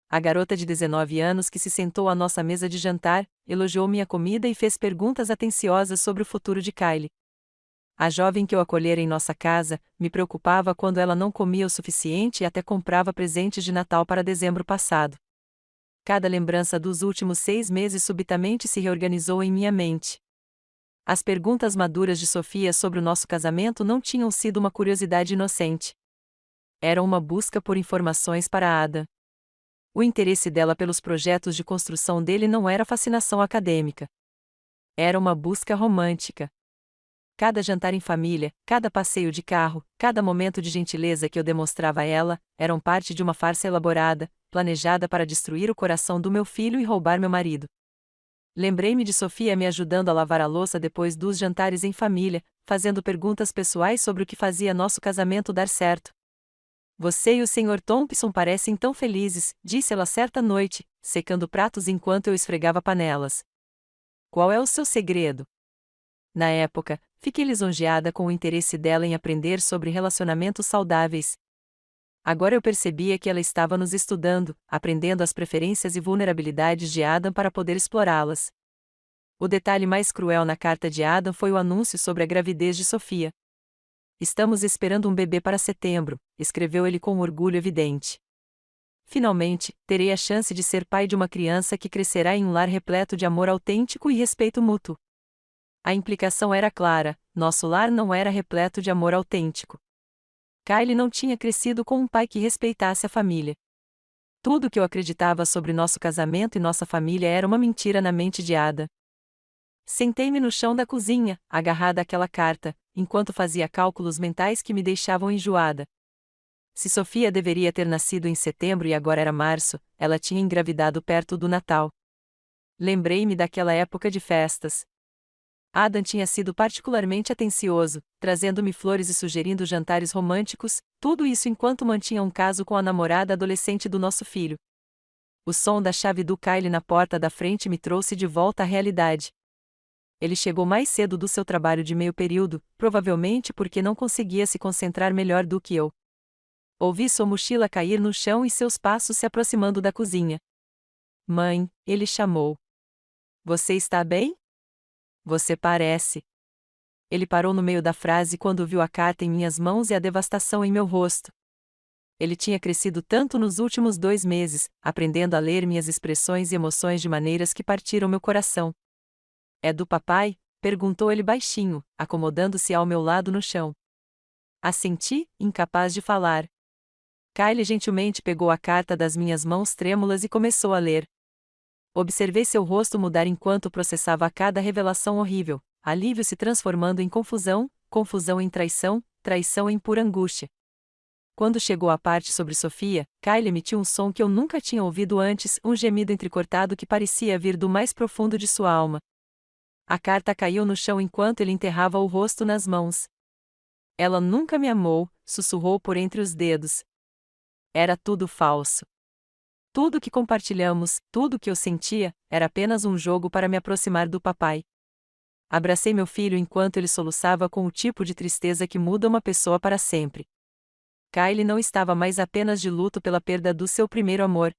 A garota de 19 anos que se sentou à nossa mesa de jantar, elogiou minha comida e fez perguntas atenciosas sobre o futuro de Kylie. A jovem que eu acolhera em nossa casa, me preocupava quando ela não comia o suficiente e até comprava presentes de Natal para dezembro passado. Cada lembrança dos últimos 6 meses subitamente se reorganizou em minha mente. As perguntas maduras de Sofia sobre o nosso casamento não tinham sido uma curiosidade inocente. Eram uma busca por informações para Ada. O interesse dela pelos projetos de construção dele não era fascinação acadêmica. Era uma busca romântica. Cada jantar em família, cada passeio de carro, cada momento de gentileza que eu demonstrava a ela, eram parte de uma farsa elaborada, planejada para destruir o coração do meu filho e roubar meu marido. Lembrei-me de Sofia me ajudando a lavar a louça depois dos jantares em família, fazendo perguntas pessoais sobre o que fazia nosso casamento dar certo. Você e o Sr. Thompson parecem tão felizes, disse ela certa noite, secando pratos enquanto eu esfregava panelas. Qual é o seu segredo? Na época, fiquei lisonjeada com o interesse dela em aprender sobre relacionamentos saudáveis. Agora eu percebia que ela estava nos estudando, aprendendo as preferências e vulnerabilidades de Adam para poder explorá-las. O detalhe mais cruel na carta de Adam foi o anúncio sobre a gravidez de Sofia. Estamos esperando um bebê para setembro, escreveu ele com orgulho evidente. Finalmente, terei a chance de ser pai de uma criança que crescerá em um lar repleto de amor autêntico e respeito mútuo. A implicação era clara: nosso lar não era repleto de amor autêntico. Kyle não tinha crescido com um pai que respeitasse a família. Tudo o que eu acreditava sobre nosso casamento e nossa família era uma mentira na mente de Ada. Sentei-me no chão da cozinha, agarrada àquela carta, enquanto fazia cálculos mentais que me deixavam enjoada. Se Sofia deveria ter nascido em setembro e agora era março, ela tinha engravidado perto do Natal. Lembrei-me daquela época de festas. Adam tinha sido particularmente atencioso, trazendo-me flores e sugerindo jantares românticos, tudo isso enquanto mantinha um caso com a namorada adolescente do nosso filho. O som da chave do Kyle na porta da frente me trouxe de volta à realidade. Ele chegou mais cedo do seu trabalho de meio período, provavelmente porque não conseguia se concentrar melhor do que eu. Ouvi sua mochila cair no chão e seus passos se aproximando da cozinha. Mãe, ele chamou. Você está bem? Você parece. Ele parou no meio da frase quando viu a carta em minhas mãos e a devastação em meu rosto. Ele tinha crescido tanto nos últimos 2 meses, aprendendo a ler minhas expressões e emoções de maneiras que partiram meu coração. É do papai? Perguntou ele baixinho, acomodando-se ao meu lado no chão. Assenti, incapaz de falar. Kyle gentilmente pegou a carta das minhas mãos trêmulas e começou a ler. Observei seu rosto mudar enquanto processava cada revelação horrível, alívio se transformando em confusão, confusão em traição, traição em pura angústia. Quando chegou à parte sobre Sofia, Kyle emitiu um som que eu nunca tinha ouvido antes, um gemido entrecortado que parecia vir do mais profundo de sua alma. A carta caiu no chão enquanto ele enterrava o rosto nas mãos. Ela nunca me amou, sussurrou por entre os dedos. Era tudo falso. Tudo que compartilhamos, tudo que eu sentia, era apenas um jogo para me aproximar do papai. Abracei meu filho enquanto ele soluçava com o tipo de tristeza que muda uma pessoa para sempre. Kyle não estava mais apenas de luto pela perda do seu primeiro amor.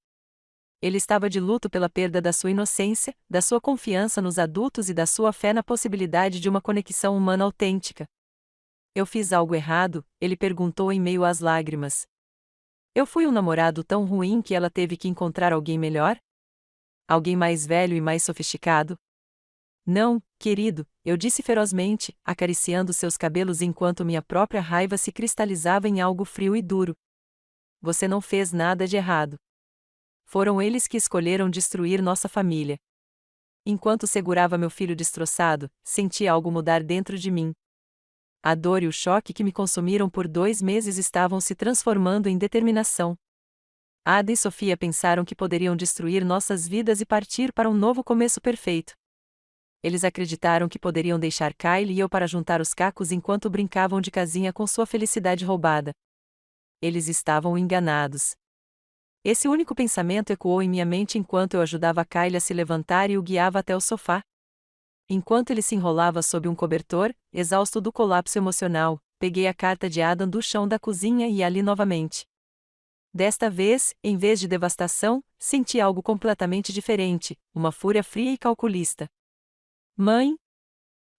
Ele estava de luto pela perda da sua inocência, da sua confiança nos adultos e da sua fé na possibilidade de uma conexão humana autêntica. Eu fiz algo errado? Ele perguntou em meio às lágrimas. Eu fui um namorado tão ruim que ela teve que encontrar alguém melhor? Alguém mais velho e mais sofisticado? Não, querido, eu disse ferozmente, acariciando seus cabelos enquanto minha própria raiva se cristalizava em algo frio e duro. Você não fez nada de errado. Foram eles que escolheram destruir nossa família. Enquanto segurava meu filho destroçado, senti algo mudar dentro de mim. A dor e o choque que me consumiram por 2 meses estavam se transformando em determinação. Ada e Sofia pensaram que poderiam destruir nossas vidas e partir para um novo começo perfeito. Eles acreditaram que poderiam deixar Kyle e eu para juntar os cacos enquanto brincavam de casinha com sua felicidade roubada. Eles estavam enganados. Esse único pensamento ecoou em minha mente enquanto eu ajudava Kyle a se levantar e o guiava até o sofá. Enquanto ele se enrolava sob um cobertor, exausto do colapso emocional, peguei a carta de Adam do chão da cozinha e a li novamente. Desta vez, em vez de devastação, senti algo completamente diferente, uma fúria fria e calculista. Mãe?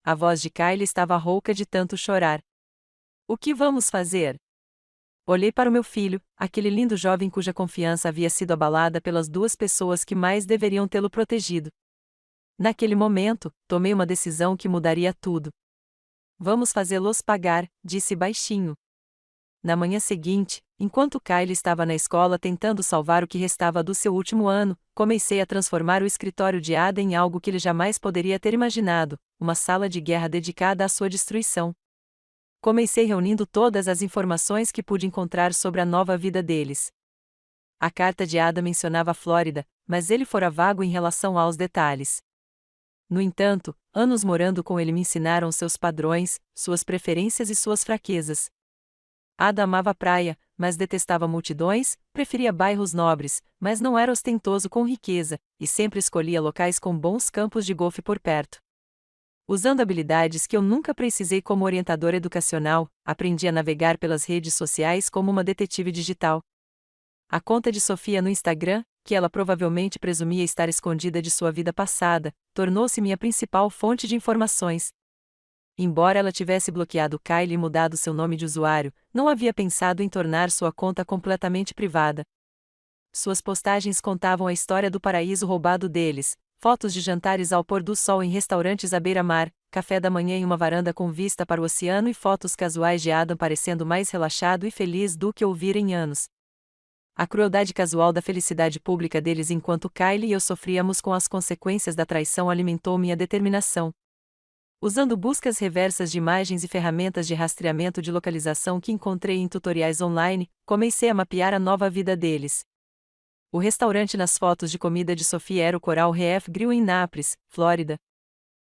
A voz de Kyle estava rouca de tanto chorar. O que vamos fazer? Olhei para o meu filho, aquele lindo jovem cuja confiança havia sido abalada pelas 2 pessoas que mais deveriam tê-lo protegido. Naquele momento, tomei uma decisão que mudaria tudo. Vamos fazê-los pagar, disse baixinho. Na manhã seguinte, enquanto Kyle estava na escola tentando salvar o que restava do seu último ano, comecei a transformar o escritório de Ada em algo que ele jamais poderia ter imaginado, uma sala de guerra dedicada à sua destruição. Comecei reunindo todas as informações que pude encontrar sobre a nova vida deles. A carta de Ada mencionava a Flórida, mas ele fora vago em relação aos detalhes. No entanto, anos morando com ele me ensinaram seus padrões, suas preferências e suas fraquezas. Ada amava a praia, mas detestava multidões, preferia bairros nobres, mas não era ostentoso com riqueza, e sempre escolhia locais com bons campos de golfe por perto. Usando habilidades que eu nunca precisei como orientador educacional, aprendi a navegar pelas redes sociais como uma detetive digital. A conta de Sofia no Instagram, que ela provavelmente presumia estar escondida de sua vida passada, tornou-se minha principal fonte de informações. Embora ela tivesse bloqueado Kylie e mudado seu nome de usuário, não havia pensado em tornar sua conta completamente privada. Suas postagens contavam a história do paraíso roubado deles, fotos de jantares ao pôr do sol em restaurantes à beira-mar, café da manhã em uma varanda com vista para o oceano e fotos casuais de Adam parecendo mais relaxado e feliz do que ouvira em anos. A crueldade casual da felicidade pública deles enquanto Kylie e eu sofríamos com as consequências da traição alimentou minha determinação. Usando buscas reversas de imagens e ferramentas de rastreamento de localização que encontrei em tutoriais online, comecei a mapear a nova vida deles. O restaurante nas fotos de comida de Sophie era o Coral Reef Grill em Naples, Flórida.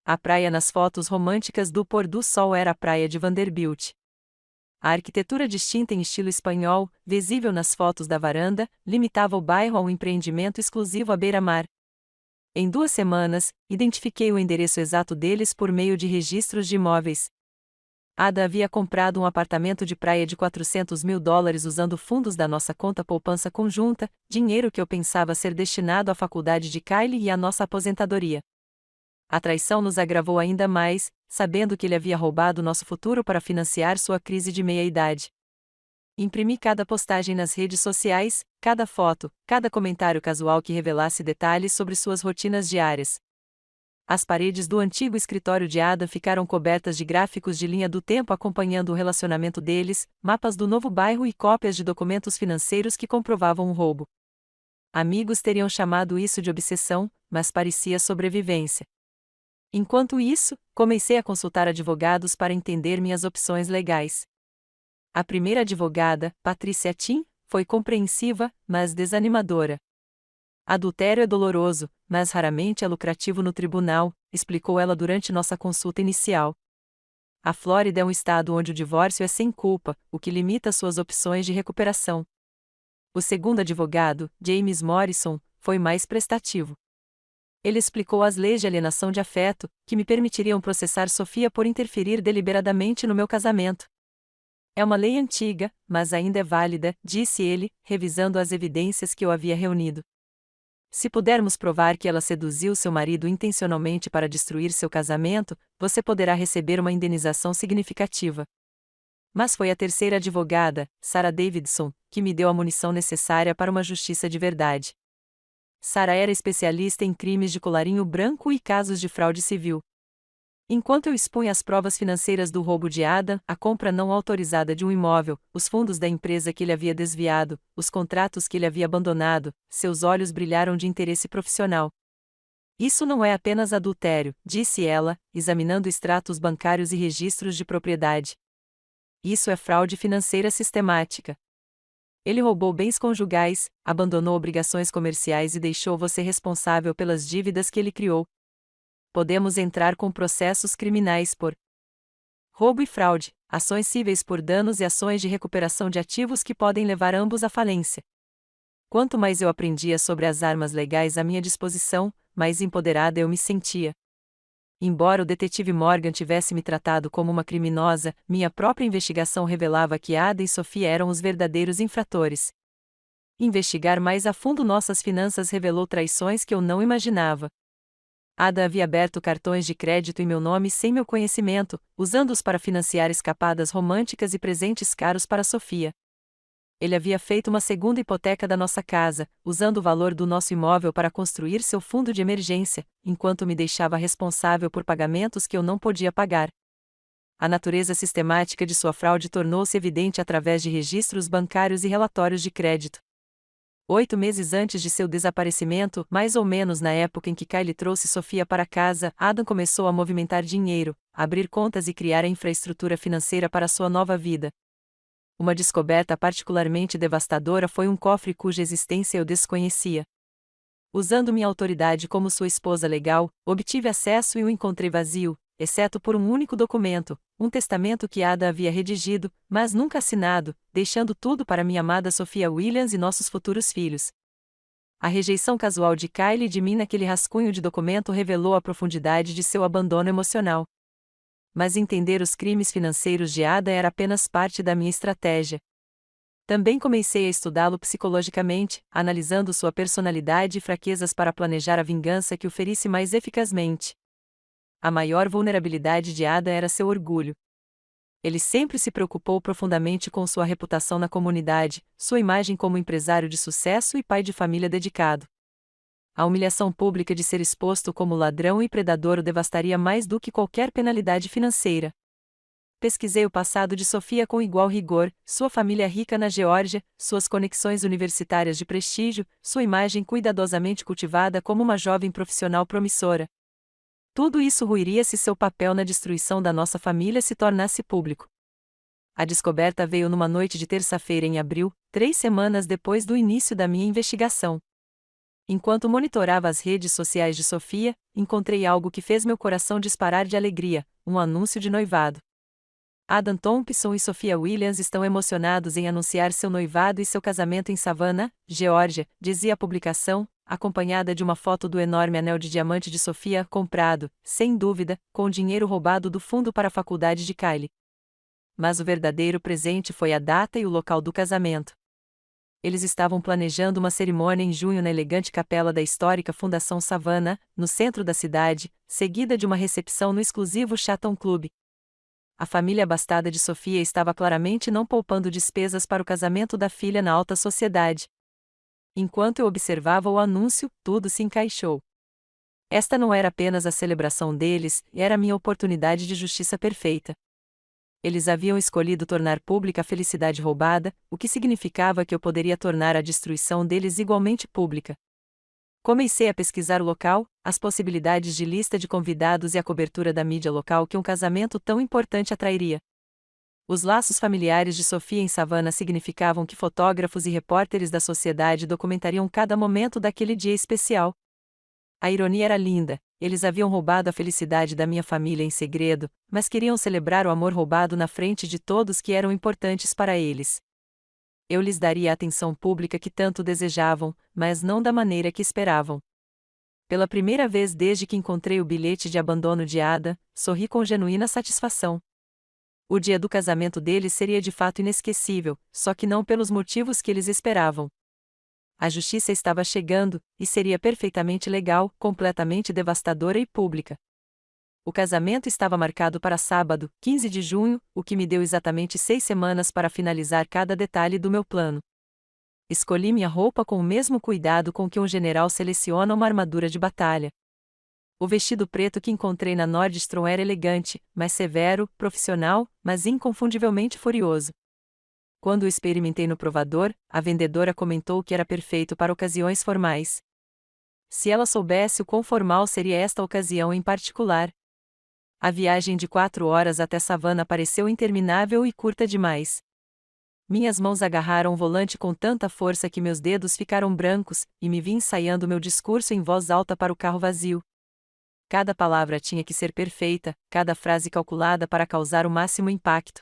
A praia nas fotos românticas do pôr do sol era a praia de Vanderbilt. A arquitetura distinta em estilo espanhol, visível nas fotos da varanda, limitava o bairro a um empreendimento exclusivo à beira-mar. Em 2 semanas, identifiquei o endereço exato deles por meio de registros de imóveis. Ada havia comprado um apartamento de praia de $400 mil usando fundos da nossa conta poupança conjunta, dinheiro que eu pensava ser destinado à faculdade de Kylie e à nossa aposentadoria. A traição nos agravou ainda mais, sabendo que ele havia roubado nosso futuro para financiar sua crise de meia-idade. Imprimi cada postagem nas redes sociais, cada foto, cada comentário casual que revelasse detalhes sobre suas rotinas diárias. As paredes do antigo escritório de Ada ficaram cobertas de gráficos de linha do tempo acompanhando o relacionamento deles, mapas do novo bairro e cópias de documentos financeiros que comprovavam o roubo. Amigos teriam chamado isso de obsessão, mas parecia sobrevivência. Enquanto isso, comecei a consultar advogados para entender minhas opções legais. A primeira advogada, Patricia Tim, foi compreensiva, mas desanimadora. Adultério é doloroso, mas raramente é lucrativo no tribunal, explicou ela durante nossa consulta inicial. A Flórida é um estado onde o divórcio é sem culpa, o que limita suas opções de recuperação. O segundo advogado, James Morrison, foi mais prestativo. Ele explicou as leis de alienação de afeto, que me permitiriam processar Sofia por interferir deliberadamente no meu casamento. É uma lei antiga, mas ainda é válida, disse ele, revisando as evidências que eu havia reunido. Se pudermos provar que ela seduziu seu marido intencionalmente para destruir seu casamento, você poderá receber uma indenização significativa. Mas foi a terceira advogada, Sarah Davidson, que me deu a munição necessária para uma justiça de verdade. Sarah era especialista em crimes de colarinho branco e casos de fraude civil. Enquanto eu expunha as provas financeiras do roubo de Adam, a compra não autorizada de um imóvel, os fundos da empresa que ele havia desviado, os contratos que ele havia abandonado, seus olhos brilharam de interesse profissional. Isso não é apenas adultério, disse ela, examinando extratos bancários e registros de propriedade. Isso é fraude financeira sistemática. Ele roubou bens conjugais, abandonou obrigações comerciais e deixou você responsável pelas dívidas que ele criou. Podemos entrar com processos criminais por roubo e fraude, ações cíveis por danos e ações de recuperação de ativos que podem levar ambos à falência. Quanto mais eu aprendia sobre as armas legais à minha disposição, mais empoderada eu me sentia. Embora o detetive Morgan tivesse me tratado como uma criminosa, minha própria investigação revelava que Ada e Sophie eram os verdadeiros infratores. Investigar mais a fundo nossas finanças revelou traições que eu não imaginava. Ada havia aberto cartões de crédito em meu nome sem meu conhecimento, usando-os para financiar escapadas românticas e presentes caros para Sofia. Ele havia feito uma segunda hipoteca da nossa casa, usando o valor do nosso imóvel para construir seu fundo de emergência, enquanto me deixava responsável por pagamentos que eu não podia pagar. A natureza sistemática de sua fraude tornou-se evidente através de registros bancários e relatórios de crédito. 8 meses antes de seu desaparecimento, mais ou menos na época em que Kylie trouxe Sofia para casa, Adam começou a movimentar dinheiro, abrir contas e criar a infraestrutura financeira para sua nova vida. Uma descoberta particularmente devastadora foi um cofre cuja existência eu desconhecia. Usando minha autoridade como sua esposa legal, obtive acesso e o encontrei vazio, exceto por um único documento, um testamento que Ada havia redigido, mas nunca assinado, deixando tudo para minha amada Sophia Williams e nossos futuros filhos. A rejeição casual de Kylie de mim naquele rascunho de documento revelou a profundidade de seu abandono emocional. Mas entender os crimes financeiros de Ada era apenas parte da minha estratégia. Também comecei a estudá-lo psicologicamente, analisando sua personalidade e fraquezas para planejar a vingança que o ferisse mais eficazmente. A maior vulnerabilidade de Adam era seu orgulho. Ele sempre se preocupou profundamente com sua reputação na comunidade, sua imagem como empresário de sucesso e pai de família dedicado. A humilhação pública de ser exposto como ladrão e predador o devastaria mais do que qualquer penalidade financeira. Pesquisei o passado de Sofia com igual rigor, sua família rica na Geórgia, suas conexões universitárias de prestígio, sua imagem cuidadosamente cultivada como uma jovem profissional promissora. Tudo isso ruiria se seu papel na destruição da nossa família se tornasse público. A descoberta veio numa noite de terça-feira em abril, 3 semanas depois do início da minha investigação. Enquanto monitorava as redes sociais de Sofia, encontrei algo que fez meu coração disparar de alegria: um anúncio de noivado. Adam Thompson e Sophia Williams estão emocionados em anunciar seu noivado e seu casamento em Savannah, Geórgia, dizia a publicação, acompanhada de uma foto do enorme anel de diamante de Sofia, comprado, sem dúvida, com dinheiro roubado do fundo para a faculdade de Kylie. Mas o verdadeiro presente foi a data e o local do casamento. Eles estavam planejando uma cerimônia em junho na elegante capela da histórica Fundação Savannah, no centro da cidade, seguida de uma recepção no exclusivo Chatham Club. A família abastada de Sofia estava claramente não poupando despesas para o casamento da filha na alta sociedade. Enquanto eu observava o anúncio, tudo se encaixou. Esta não era apenas a celebração deles, era a minha oportunidade de justiça perfeita. Eles haviam escolhido tornar pública a felicidade roubada, o que significava que eu poderia tornar a destruição deles igualmente pública. Comecei a pesquisar o local, as possibilidades de lista de convidados e a cobertura da mídia local que um casamento tão importante atrairia. Os laços familiares de Sofia em Savannah significavam que fotógrafos e repórteres da sociedade documentariam cada momento daquele dia especial. A ironia era linda: eles haviam roubado a felicidade da minha família em segredo, mas queriam celebrar o amor roubado na frente de todos que eram importantes para eles. Eu lhes daria a atenção pública que tanto desejavam, mas não da maneira que esperavam. Pela primeira vez desde que encontrei o bilhete de abandono de Ada, sorri com genuína satisfação. O dia do casamento deles seria de fato inesquecível, só que não pelos motivos que eles esperavam. A justiça estava chegando, e seria perfeitamente legal, completamente devastadora e pública. O casamento estava marcado para sábado, 15 de junho, o que me deu exatamente 6 semanas para finalizar cada detalhe do meu plano. Escolhi minha roupa com o mesmo cuidado com que um general seleciona uma armadura de batalha. O vestido preto que encontrei na Nordstrom era elegante, mas severo, profissional, mas inconfundivelmente furioso. Quando o experimentei no provador, a vendedora comentou que era perfeito para ocasiões formais. Se ela soubesse o quão formal seria esta ocasião em particular. A viagem de 4 horas até Savannah pareceu interminável e curta demais. Minhas mãos agarraram o volante com tanta força que meus dedos ficaram brancos, e me vi ensaiando meu discurso em voz alta para o carro vazio. Cada palavra tinha que ser perfeita, cada frase calculada para causar o máximo impacto.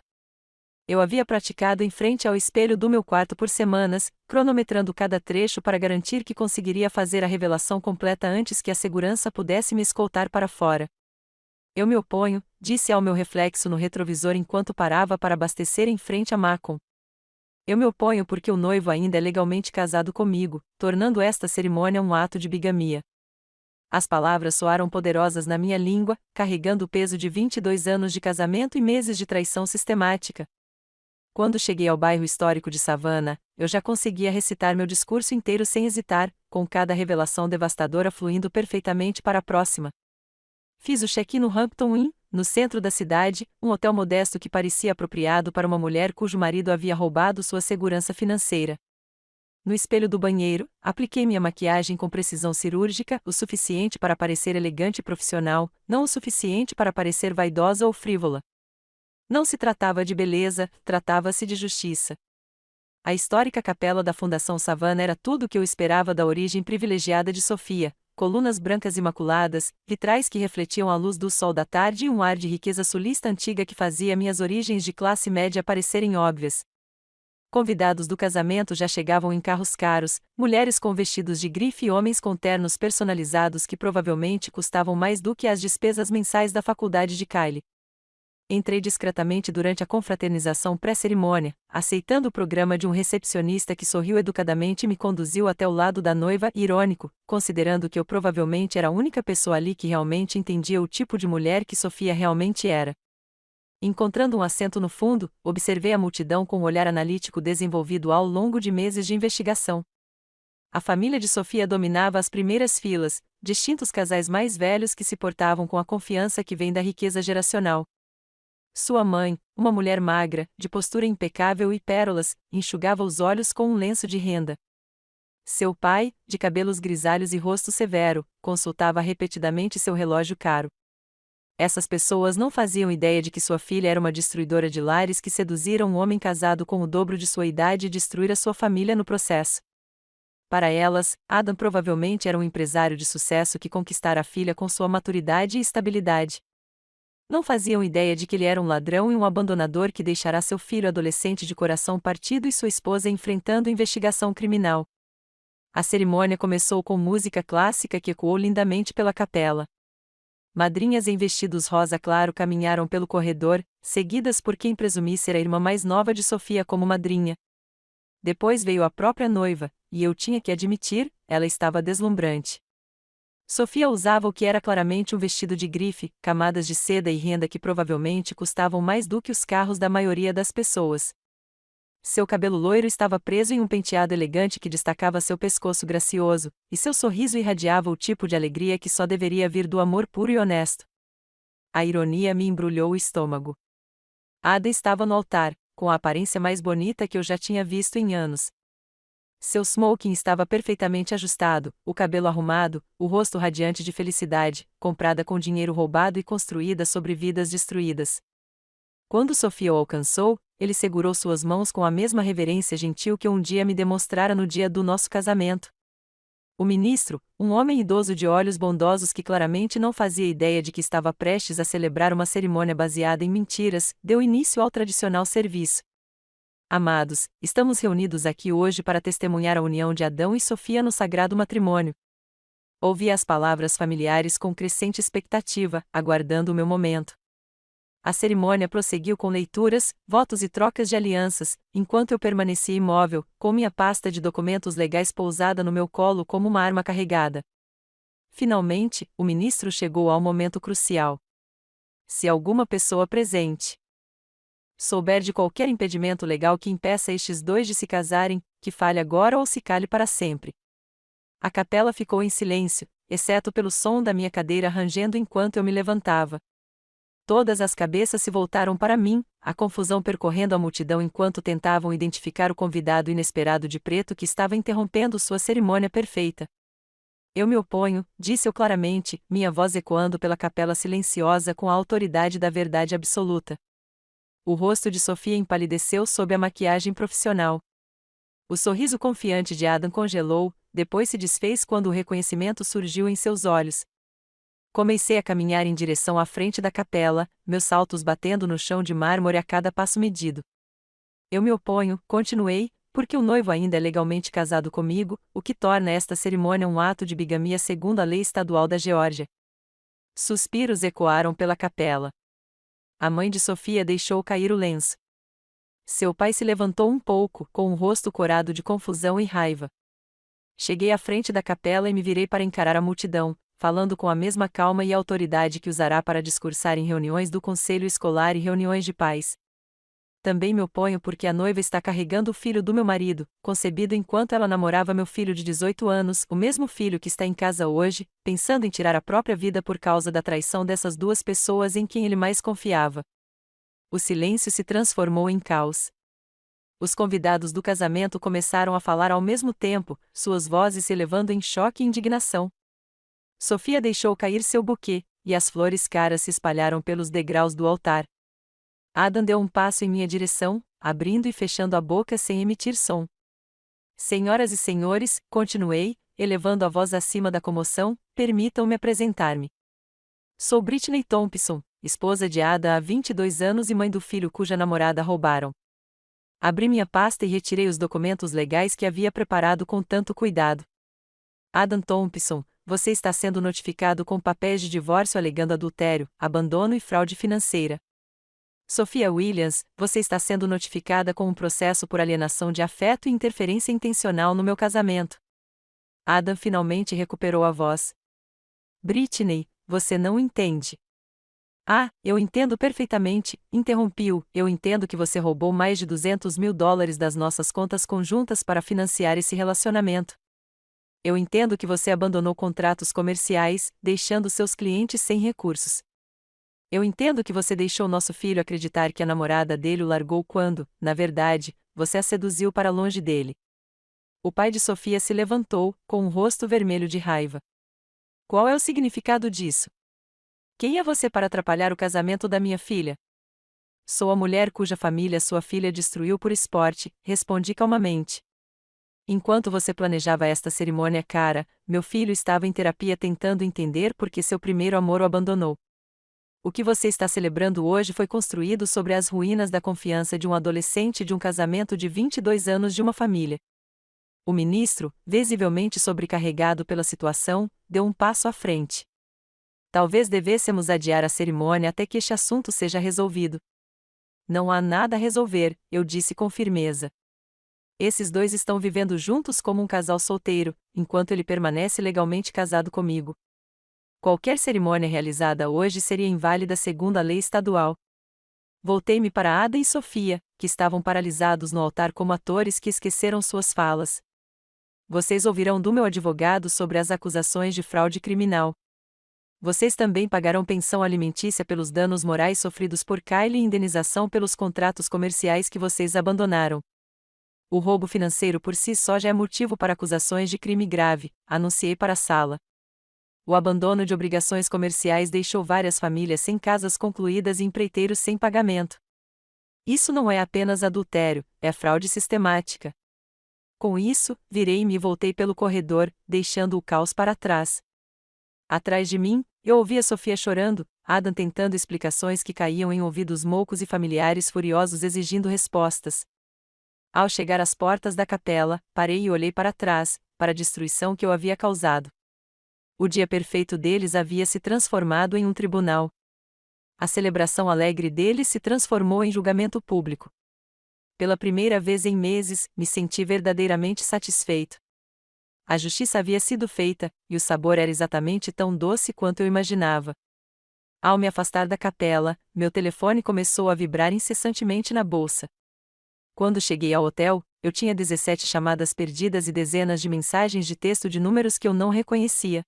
Eu havia praticado em frente ao espelho do meu quarto por semanas, cronometrando cada trecho para garantir que conseguiria fazer a revelação completa antes que a segurança pudesse me escoltar para fora. Eu me oponho, disse ao meu reflexo no retrovisor enquanto parava para abastecer em frente a Macon. Eu me oponho porque o noivo ainda é legalmente casado comigo, tornando esta cerimônia um ato de bigamia. As palavras soaram poderosas na minha língua, carregando o peso de 22 anos de casamento e meses de traição sistemática. Quando cheguei ao bairro histórico de Savannah, eu já conseguia recitar meu discurso inteiro sem hesitar, com cada revelação devastadora fluindo perfeitamente para a próxima. Fiz o check-in no Hampton Inn, no centro da cidade, um hotel modesto que parecia apropriado para uma mulher cujo marido havia roubado sua segurança financeira. No espelho do banheiro, apliquei minha maquiagem com precisão cirúrgica, o suficiente para parecer elegante e profissional, não o suficiente para parecer vaidosa ou frívola. Não se tratava de beleza, tratava-se de justiça. A histórica capela da Fundação Savannah era tudo o que eu esperava da origem privilegiada de Sofia: colunas brancas imaculadas, vitrais que refletiam a luz do sol da tarde e um ar de riqueza sulista antiga que fazia minhas origens de classe média parecerem óbvias. Convidados do casamento já chegavam em carros caros, mulheres com vestidos de grife e homens com ternos personalizados que provavelmente custavam mais do que as despesas mensais da faculdade de Kylie. Entrei discretamente durante a confraternização pré-cerimônia, aceitando o programa de um recepcionista que sorriu educadamente e me conduziu até o lado da noiva, irônico, considerando que eu provavelmente era a única pessoa ali que realmente entendia o tipo de mulher que Sofia realmente era. Encontrando um assento no fundo, observei a multidão com um olhar analítico desenvolvido ao longo de meses de investigação. A família de Sofia dominava as primeiras filas, distintos casais mais velhos que se portavam com a confiança que vem da riqueza geracional. Sua mãe, uma mulher magra, de postura impecável e pérolas, enxugava os olhos com um lenço de renda. Seu pai, de cabelos grisalhos e rosto severo, consultava repetidamente seu relógio caro. Essas pessoas não faziam ideia de que sua filha era uma destruidora de lares que seduzira um homem casado com o dobro de sua idade e destruíra sua família no processo. Para elas, Adam provavelmente era um empresário de sucesso que conquistara a filha com sua maturidade e estabilidade. Não faziam ideia de que ele era um ladrão e um abandonador que deixará seu filho adolescente de coração partido e sua esposa enfrentando investigação criminal. A cerimônia começou com música clássica que ecoou lindamente pela capela. Madrinhas em vestidos rosa claro caminharam pelo corredor, seguidas por quem presumi ser a irmã mais nova de Sofia como madrinha. Depois veio a própria noiva, e eu tinha que admitir, ela estava deslumbrante. Sofia usava o que era claramente um vestido de grife, camadas de seda e renda que provavelmente custavam mais do que os carros da maioria das pessoas. Seu cabelo loiro estava preso em um penteado elegante que destacava seu pescoço gracioso, e seu sorriso irradiava o tipo de alegria que só deveria vir do amor puro e honesto. A ironia me embrulhou o estômago. Ada estava no altar, com a aparência mais bonita que eu já tinha visto em anos. Seu smoking estava perfeitamente ajustado, o cabelo arrumado, o rosto radiante de felicidade, comprada com dinheiro roubado e construída sobre vidas destruídas. Quando Sofia o alcançou, ele segurou suas mãos com a mesma reverência gentil que um dia me demonstrara no dia do nosso casamento. O ministro, um homem idoso de olhos bondosos que claramente não fazia ideia de que estava prestes a celebrar uma cerimônia baseada em mentiras, deu início ao tradicional serviço. Amados, estamos reunidos aqui hoje para testemunhar a união de Adão e Sofia no sagrado matrimônio. Ouvi as palavras familiares com crescente expectativa, aguardando o meu momento. A cerimônia prosseguiu com leituras, votos e trocas de alianças, enquanto eu permaneci imóvel, com minha pasta de documentos legais pousada no meu colo como uma arma carregada. Finalmente, o ministro chegou ao momento crucial. Se alguma pessoa presente souber de qualquer impedimento legal que impeça estes dois de se casarem, que fale agora ou se cale para sempre. A capela ficou em silêncio, exceto pelo som da minha cadeira rangendo enquanto eu me levantava. Todas as cabeças se voltaram para mim, a confusão percorrendo a multidão enquanto tentavam identificar o convidado inesperado de preto que estava interrompendo sua cerimônia perfeita. Eu me oponho, disse eu claramente, minha voz ecoando pela capela silenciosa com a autoridade da verdade absoluta. O rosto de Sofia empalideceu sob a maquiagem profissional. O sorriso confiante de Adam congelou, depois se desfez quando o reconhecimento surgiu em seus olhos. Comecei a caminhar em direção à frente da capela, meus saltos batendo no chão de mármore a cada passo medido. Eu me oponho, continuei, porque o noivo ainda é legalmente casado comigo, o que torna esta cerimônia um ato de bigamia segundo a lei estadual da Geórgia. Suspiros ecoaram pela capela. A mãe de Sofia deixou cair o lenço. Seu pai se levantou um pouco, com o rosto corado de confusão e raiva. Cheguei à frente da capela e me virei para encarar a multidão, falando com a mesma calma e autoridade que usará para discursar em reuniões do conselho escolar e reuniões de pais. Também me oponho porque a noiva está carregando o filho do meu marido, concebido enquanto ela namorava meu filho de 18 anos, o mesmo filho que está em casa hoje, pensando em tirar a própria vida por causa da traição dessas duas pessoas em quem ele mais confiava. O silêncio se transformou em caos. Os convidados do casamento começaram a falar ao mesmo tempo, suas vozes se elevando em choque e indignação. Sofia deixou cair seu buquê, e as flores caras se espalharam pelos degraus do altar. Adam deu um passo em minha direção, abrindo e fechando a boca sem emitir som. Senhoras e senhores, continuei, elevando a voz acima da comoção, permitam-me apresentar-me. Sou Britney Thompson, esposa de Adam há 22 anos e mãe do filho cuja namorada roubaram. Abri minha pasta e retirei os documentos legais que havia preparado com tanto cuidado. Adam Thompson, você está sendo notificado com papéis de divórcio alegando adultério, abandono e fraude financeira. Sophia Williams, você está sendo notificada com um processo por alienação de afeto e interferência intencional no meu casamento. Adam finalmente recuperou a voz. Britney, você não entende. Ah, eu entendo perfeitamente, interrompiu. Eu entendo que você roubou mais de $200.000 das nossas contas conjuntas para financiar esse relacionamento. Eu entendo que você abandonou contratos comerciais, deixando seus clientes sem recursos. Eu entendo que você deixou nosso filho acreditar que a namorada dele o largou quando, na verdade, você a seduziu para longe dele. O pai de Sofia se levantou, com um rosto vermelho de raiva. Qual é o significado disso? Quem é você para atrapalhar o casamento da minha filha? Sou a mulher cuja família sua filha destruiu por esporte, respondi calmamente. Enquanto você planejava esta cerimônia cara, meu filho estava em terapia tentando entender por que seu primeiro amor o abandonou. O que você está celebrando hoje foi construído sobre as ruínas da confiança de um adolescente de um casamento de 22 anos de uma família. O ministro, visivelmente sobrecarregado pela situação, deu um passo à frente. Talvez devêssemos adiar a cerimônia até que este assunto seja resolvido. Não há nada a resolver, eu disse com firmeza. Esses dois estão vivendo juntos como um casal solteiro, enquanto ele permanece legalmente casado comigo. Qualquer cerimônia realizada hoje seria inválida segundo a lei estadual. Voltei-me para Ada e Sofia, que estavam paralisados no altar como atores que esqueceram suas falas. Vocês ouvirão do meu advogado sobre as acusações de fraude criminal. Vocês também pagarão pensão alimentícia pelos danos morais sofridos por Kylie e indenização pelos contratos comerciais que vocês abandonaram. O roubo financeiro por si só já é motivo para acusações de crime grave, anunciei para a sala. O abandono de obrigações comerciais deixou várias famílias sem casas concluídas e empreiteiros sem pagamento. Isso não é apenas adultério, é fraude sistemática. Com isso, virei-me e voltei pelo corredor, deixando o caos para trás. Atrás de mim, eu ouvia Sofia chorando, Adam tentando explicações que caíam em ouvidos moucos e familiares furiosos exigindo respostas. Ao chegar às portas da capela, parei e olhei para trás, para a destruição que eu havia causado. O dia perfeito deles havia se transformado em um tribunal. A celebração alegre deles se transformou em julgamento público. Pela primeira vez em meses, me senti verdadeiramente satisfeito. A justiça havia sido feita, e o sabor era exatamente tão doce quanto eu imaginava. Ao me afastar da capela, meu telefone começou a vibrar incessantemente na bolsa. Quando cheguei ao hotel, eu tinha 17 chamadas perdidas e dezenas de mensagens de texto de números que eu não reconhecia.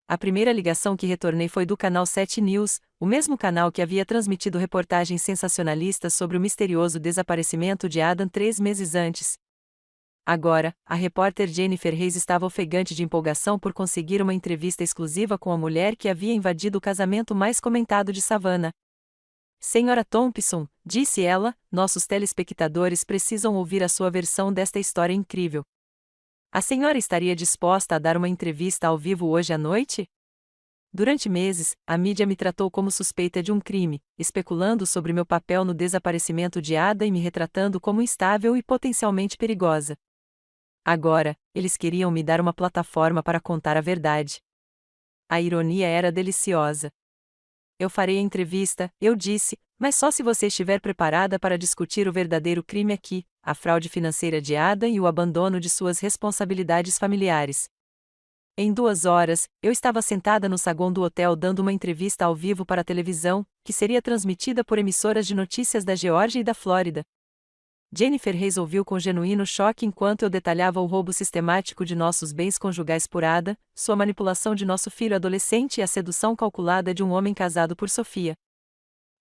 A primeira ligação que retornei foi do canal 7 News, o mesmo canal que havia transmitido reportagens sensacionalistas sobre o misterioso desaparecimento de Adam 3 meses antes. Agora, a repórter Jennifer Reis estava ofegante de empolgação por conseguir uma entrevista exclusiva com a mulher que havia invadido o casamento mais comentado de Savannah. Senhora Thompson, disse ela, nossos telespectadores precisam ouvir a sua versão desta história incrível. A senhora estaria disposta a dar uma entrevista ao vivo hoje à noite? Durante meses, a mídia me tratou como suspeita de um crime, especulando sobre meu papel no desaparecimento de Ada e me retratando como instável e potencialmente perigosa. Agora, eles queriam me dar uma plataforma para contar a verdade. A ironia era deliciosa. Eu farei a entrevista, eu disse, mas só se você estiver preparada para discutir o verdadeiro crime aqui, a fraude financeira de Ada e o abandono de suas responsabilidades familiares. Em 2 horas, eu estava sentada no saguão do hotel dando uma entrevista ao vivo para a televisão, que seria transmitida por emissoras de notícias da Geórgia e da Flórida. Jennifer Reis ouviu com genuíno choque enquanto eu detalhava o roubo sistemático de nossos bens conjugais por Ada, sua manipulação de nosso filho adolescente e a sedução calculada de um homem casado por Sofia.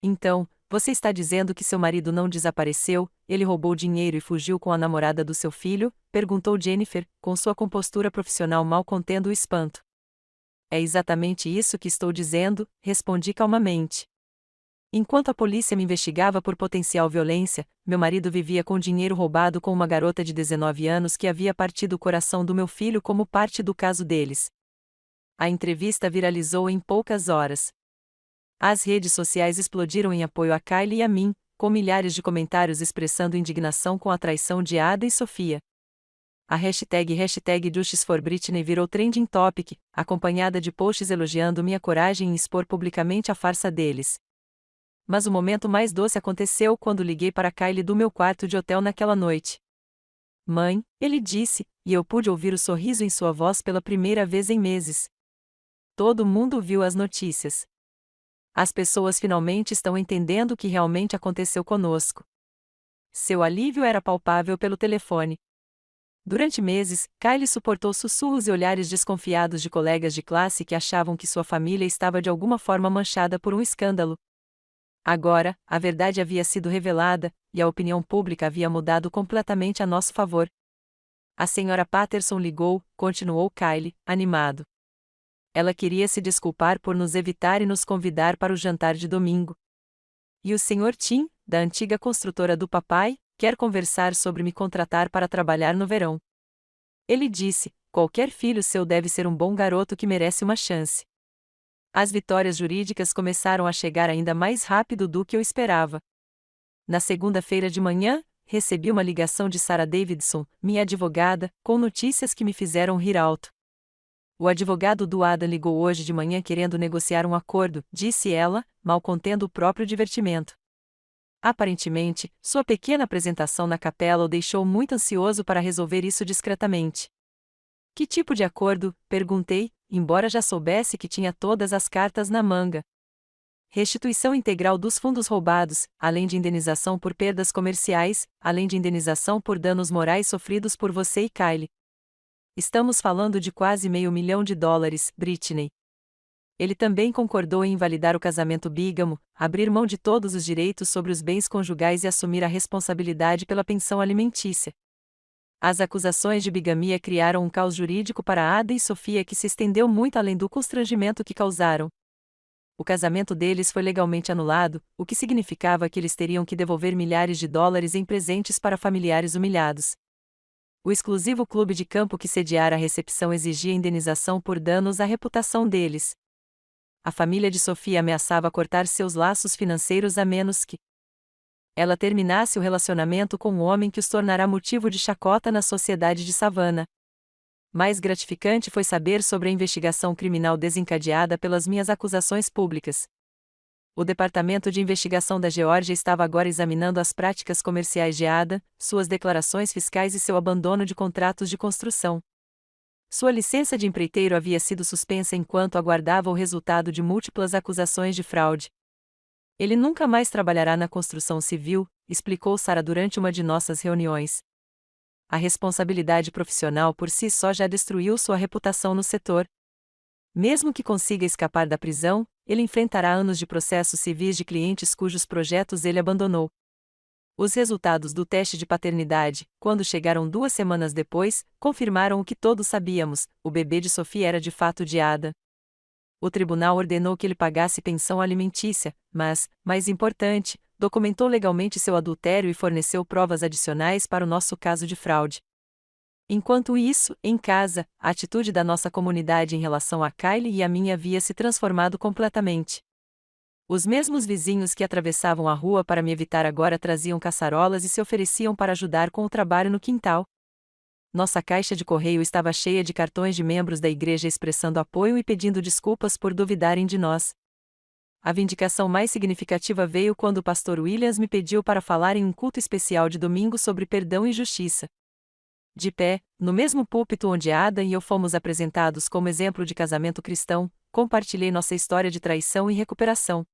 Então, você está dizendo que seu marido não desapareceu, ele roubou dinheiro e fugiu com a namorada do seu filho? Perguntou Jennifer, com sua compostura profissional mal contendo o espanto. É exatamente isso que estou dizendo, respondi calmamente. Enquanto a polícia me investigava por potencial violência, meu marido vivia com dinheiro roubado com uma garota de 19 anos que havia partido o coração do meu filho como parte do caso deles. A entrevista viralizou em poucas horas. As redes sociais explodiram em apoio a Kylie e a mim, com milhares de comentários expressando indignação com a traição de Ada e Sofia. A hashtag #JusticeForBritney virou trending topic, acompanhada de posts elogiando minha coragem em expor publicamente a farsa deles. Mas o momento mais doce aconteceu quando liguei para Kylie do meu quarto de hotel naquela noite. Mãe, ele disse, e eu pude ouvir o sorriso em sua voz pela primeira vez em meses. Todo mundo viu as notícias. As pessoas finalmente estão entendendo o que realmente aconteceu conosco. Seu alívio era palpável pelo telefone. Durante meses, Kylie suportou sussurros e olhares desconfiados de colegas de classe que achavam que sua família estava de alguma forma manchada por um escândalo. Agora, a verdade havia sido revelada, e a opinião pública havia mudado completamente a nosso favor. A senhora Patterson ligou, continuou Kylie, animado. Ela queria se desculpar por nos evitar e nos convidar para o jantar de domingo. E o Sr. Tim, da antiga construtora do papai, quer conversar sobre me contratar para trabalhar no verão. Ele disse: qualquer filho seu deve ser um bom garoto que merece uma chance. As vitórias jurídicas começaram a chegar ainda mais rápido do que eu esperava. Na segunda-feira de manhã, recebi uma ligação de Sarah Davidson, minha advogada, com notícias que me fizeram rir alto. O advogado do Adam ligou hoje de manhã querendo negociar um acordo, disse ela, mal contendo o próprio divertimento. Aparentemente, sua pequena apresentação na capela o deixou muito ansioso para resolver isso discretamente. Que tipo de acordo? Perguntei, embora já soubesse que tinha todas as cartas na manga. Restituição integral dos fundos roubados, além de indenização por perdas comerciais, além de indenização por danos morais sofridos por você e Kylie. Estamos falando de quase $500 mil, Britney. Ele também concordou em invalidar o casamento bígamo, abrir mão de todos os direitos sobre os bens conjugais e assumir a responsabilidade pela pensão alimentícia. As acusações de bigamia criaram um caos jurídico para Ada e Sofia que se estendeu muito além do constrangimento que causaram. O casamento deles foi legalmente anulado, o que significava que eles teriam que devolver milhares de dólares em presentes para familiares humilhados. O exclusivo clube de campo que sediara a recepção exigia indenização por danos à reputação deles. A família de Sofia ameaçava cortar seus laços financeiros a menos que ela terminasse o relacionamento com um homem que os tornará motivo de chacota na sociedade de Savannah. Mais gratificante foi saber sobre a investigação criminal desencadeada pelas minhas acusações públicas. O Departamento de Investigação da Geórgia estava agora examinando as práticas comerciais de Ada, suas declarações fiscais e seu abandono de contratos de construção. Sua licença de empreiteiro havia sido suspensa enquanto aguardava o resultado de múltiplas acusações de fraude. Ele nunca mais trabalhará na construção civil, explicou Sarah durante uma de nossas reuniões. A responsabilidade profissional por si só já destruiu sua reputação no setor. Mesmo que consiga escapar da prisão, ele enfrentará anos de processos civis de clientes cujos projetos ele abandonou. Os resultados do teste de paternidade, quando chegaram 2 semanas depois, confirmaram o que todos sabíamos: o bebê de Sophie era de fato de Ada. O tribunal ordenou que ele pagasse pensão alimentícia, mas, mais importante, documentou legalmente seu adultério e forneceu provas adicionais para o nosso caso de fraude. Enquanto isso, em casa, a atitude da nossa comunidade em relação a Kylie e a mim havia se transformado completamente. Os mesmos vizinhos que atravessavam a rua para me evitar agora traziam caçarolas e se ofereciam para ajudar com o trabalho no quintal. Nossa caixa de correio estava cheia de cartões de membros da igreja expressando apoio e pedindo desculpas por duvidarem de nós. A vindicação mais significativa veio quando o pastor Williams me pediu para falar em um culto especial de domingo sobre perdão e justiça. De pé, no mesmo púlpito onde Ada e eu fomos apresentados como exemplo de casamento cristão, compartilhei nossa história de traição e recuperação.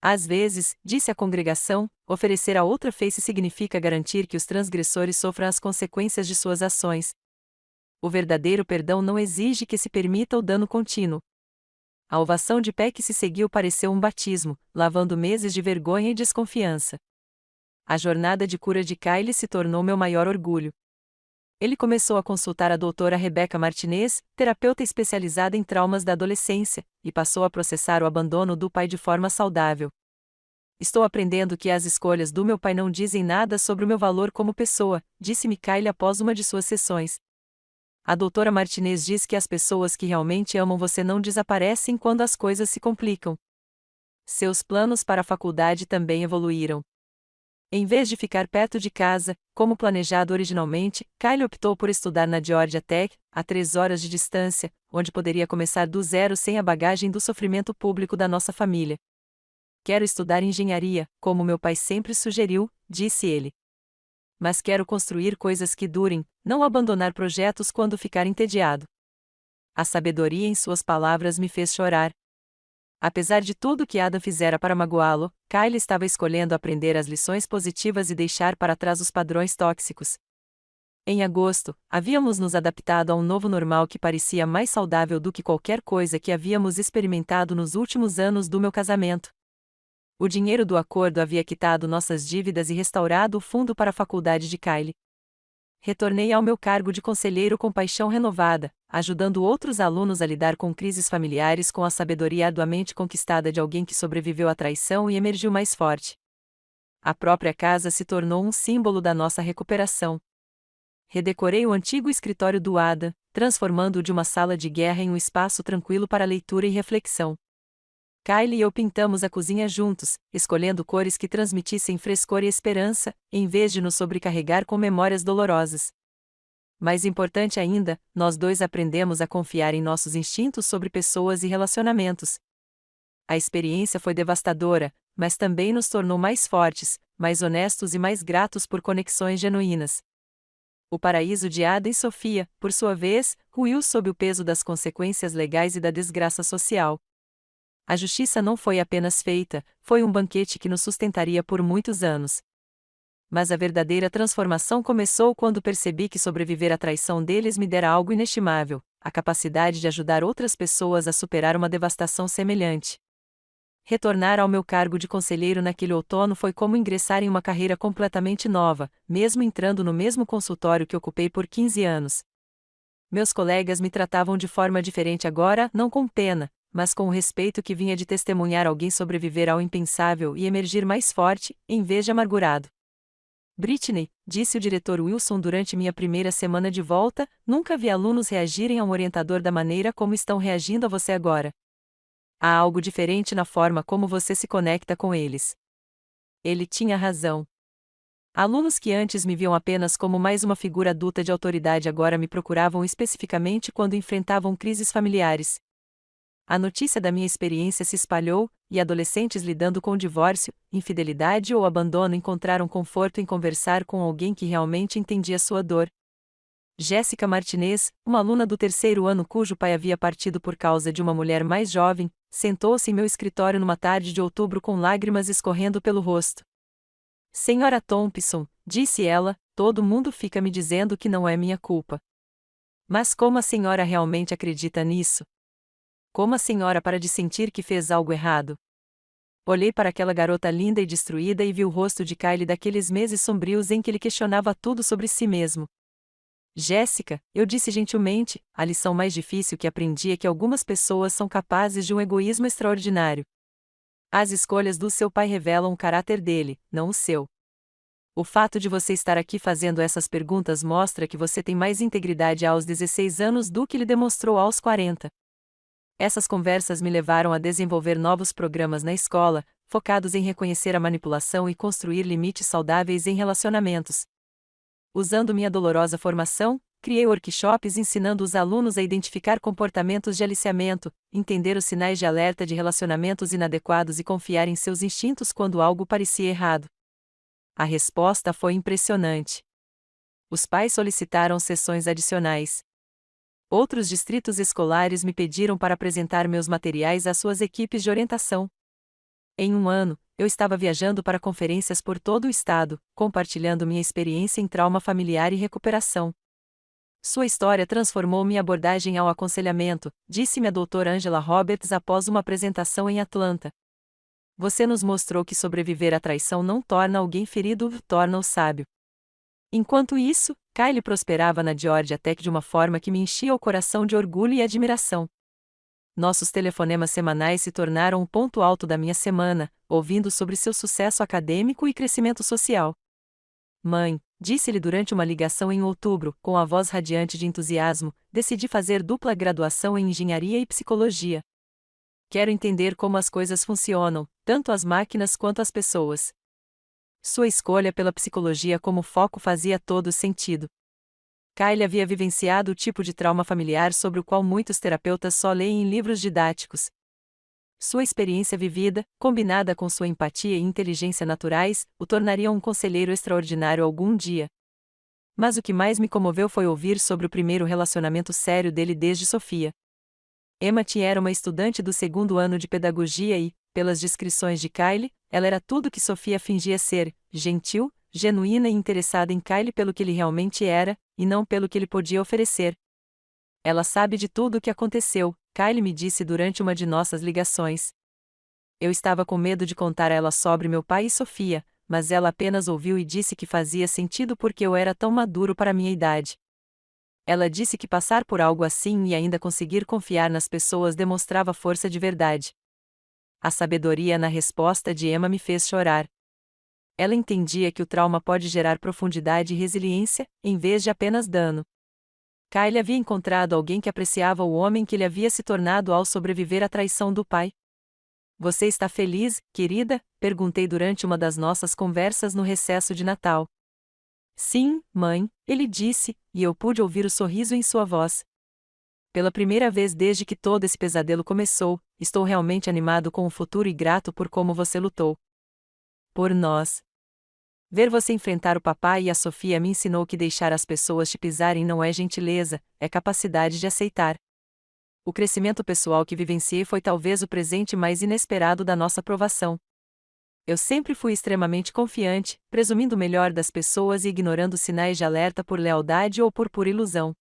Às vezes, disse a congregação, oferecer a outra face significa garantir que os transgressores sofram as consequências de suas ações. O verdadeiro perdão não exige que se permita o dano contínuo. A ovação de pé que se seguiu pareceu um batismo, lavando meses de vergonha e desconfiança. A jornada de cura de Kylie se tornou meu maior orgulho. Ele começou a consultar a doutora Rebecca Martinez, terapeuta especializada em traumas da adolescência, e passou a processar o abandono do pai de forma saudável. Estou aprendendo que as escolhas do meu pai não dizem nada sobre o meu valor como pessoa, disse-me Kylie após uma de suas sessões. A doutora Martinez diz que as pessoas que realmente amam você não desaparecem quando as coisas se complicam. Seus planos para a faculdade também evoluíram. Em vez de ficar perto de casa, como planejado originalmente, Kylie optou por estudar na Georgia Tech, a 3 horas de distância, onde poderia começar do zero sem a bagagem do sofrimento público da nossa família. Quero estudar engenharia, como meu pai sempre sugeriu, disse ele. Mas quero construir coisas que durem, não abandonar projetos quando ficar entediado. A sabedoria em suas palavras me fez chorar. Apesar de tudo que Adam fizera para magoá-lo, Kyle estava escolhendo aprender as lições positivas e deixar para trás os padrões tóxicos. Em agosto, havíamos nos adaptado a um novo normal que parecia mais saudável do que qualquer coisa que havíamos experimentado nos últimos anos do meu casamento. O dinheiro do acordo havia quitado nossas dívidas e restaurado o fundo para a faculdade de Kyle. Retornei ao meu cargo de conselheiro com paixão renovada, ajudando outros alunos a lidar com crises familiares com a sabedoria arduamente conquistada de alguém que sobreviveu à traição e emergiu mais forte. A própria casa se tornou um símbolo da nossa recuperação. Redecorei o antigo escritório do Adam, transformando-o de uma sala de guerra em um espaço tranquilo para leitura e reflexão. Kyle e eu pintamos a cozinha juntos, escolhendo cores que transmitissem frescor e esperança, em vez de nos sobrecarregar com memórias dolorosas. Mais importante ainda, nós dois aprendemos a confiar em nossos instintos sobre pessoas e relacionamentos. A experiência foi devastadora, mas também nos tornou mais fortes, mais honestos e mais gratos por conexões genuínas. O paraíso de Adam e Sofia, por sua vez, ruiu sob o peso das consequências legais e da desgraça social. A justiça não foi apenas feita, foi um banquete que nos sustentaria por muitos anos. Mas a verdadeira transformação começou quando percebi que sobreviver à traição deles me dera algo inestimável, a capacidade de ajudar outras pessoas a superar uma devastação semelhante. Retornar ao meu cargo de conselheiro naquele outono foi como ingressar em uma carreira completamente nova, mesmo entrando no mesmo consultório que ocupei por 15 anos. Meus colegas me tratavam de forma diferente agora, não com pena, mas com o respeito que vinha de testemunhar alguém sobreviver ao impensável e emergir mais forte, em vez de amargurado. Britney, disse o diretor Wilson durante minha primeira semana de volta, nunca vi alunos reagirem a um orientador da maneira como estão reagindo a você agora. Há algo diferente na forma como você se conecta com eles. Ele tinha razão. Alunos que antes me viam apenas como mais uma figura adulta de autoridade agora me procuravam especificamente quando enfrentavam crises familiares. A notícia da minha experiência se espalhou, e adolescentes lidando com divórcio, infidelidade ou abandono encontraram conforto em conversar com alguém que realmente entendia sua dor. Jéssica Martinez, uma aluna do 3º ano cujo pai havia partido por causa de uma mulher mais jovem, sentou-se em meu escritório numa tarde de outubro com lágrimas escorrendo pelo rosto. Senhora Thompson, disse ela, todo mundo fica me dizendo que não é minha culpa. Mas como a senhora realmente acredita nisso? Como a senhora para de sentir que fez algo errado? Olhei para aquela garota linda e destruída e vi o rosto de Kyle daqueles meses sombrios em que ele questionava tudo sobre si mesmo. Jéssica, eu disse gentilmente, a lição mais difícil que aprendi é que algumas pessoas são capazes de um egoísmo extraordinário. As escolhas do seu pai revelam o caráter dele, não o seu. O fato de você estar aqui fazendo essas perguntas mostra que você tem mais integridade aos 16 anos do que lhe demonstrou aos 40. Essas conversas me levaram a desenvolver novos programas na escola, focados em reconhecer a manipulação e construir limites saudáveis em relacionamentos. Usando minha dolorosa formação, criei workshops ensinando os alunos a identificar comportamentos de aliciamento, entender os sinais de alerta de relacionamentos inadequados e confiar em seus instintos quando algo parecia errado. A resposta foi impressionante. Os pais solicitaram sessões adicionais. Outros distritos escolares me pediram para apresentar meus materiais às suas equipes de orientação. Em um ano, eu estava viajando para conferências por todo o estado, compartilhando minha experiência em trauma familiar e recuperação. Sua história transformou minha abordagem ao aconselhamento, disse-me a doutora Angela Roberts após uma apresentação em Atlanta. Você nos mostrou que sobreviver à traição não torna alguém ferido, torna-o sábio. Enquanto isso, Kyle prosperava na Georgia Tech de uma forma que me enchia o coração de orgulho e admiração. Nossos telefonemas semanais se tornaram um ponto alto da minha semana, ouvindo sobre seu sucesso acadêmico e crescimento social. Mãe, disse-lhe durante uma ligação em outubro, com a voz radiante de entusiasmo, decidi fazer dupla graduação em engenharia e psicologia. Quero entender como as coisas funcionam, tanto as máquinas quanto as pessoas. Sua escolha pela psicologia como foco fazia todo sentido. Kyle havia vivenciado o tipo de trauma familiar sobre o qual muitos terapeutas só leem em livros didáticos. Sua experiência vivida, combinada com sua empatia e inteligência naturais, o tornariam um conselheiro extraordinário algum dia. Mas o que mais me comoveu foi ouvir sobre o primeiro relacionamento sério dele desde Sofia. Emma era uma estudante do segundo ano de pedagogia e, pelas descrições de Kyle, ela era tudo que Sofia fingia ser: gentil, genuína e interessada em Kyle pelo que ele realmente era, e não pelo que ele podia oferecer. Ela sabe de tudo o que aconteceu, Kyle me disse durante uma de nossas ligações. Eu estava com medo de contar a ela sobre meu pai e Sofia, mas ela apenas ouviu e disse que fazia sentido porque eu era tão maduro para minha idade. Ela disse que passar por algo assim e ainda conseguir confiar nas pessoas demonstrava força de verdade. A sabedoria na resposta de Emma me fez chorar. Ela entendia que o trauma pode gerar profundidade e resiliência, em vez de apenas dano. Kyle havia encontrado alguém que apreciava o homem que ele havia se tornado ao sobreviver à traição do pai. Você está feliz, querida? Perguntei durante uma das nossas conversas no recesso de Natal. Sim, mãe, ele disse, e eu pude ouvir o sorriso em sua voz. Pela primeira vez desde que todo esse pesadelo começou, estou realmente animado com o futuro e grato por como você lutou. Por nós. Ver você enfrentar o papai e a Sofia me ensinou que deixar as pessoas te pisarem não é gentileza, é capacidade de aceitar. O crescimento pessoal que vivenciei foi talvez o presente mais inesperado da nossa provação. Eu sempre fui extremamente confiante, presumindo o melhor das pessoas e ignorando sinais de alerta por lealdade ou por pura ilusão.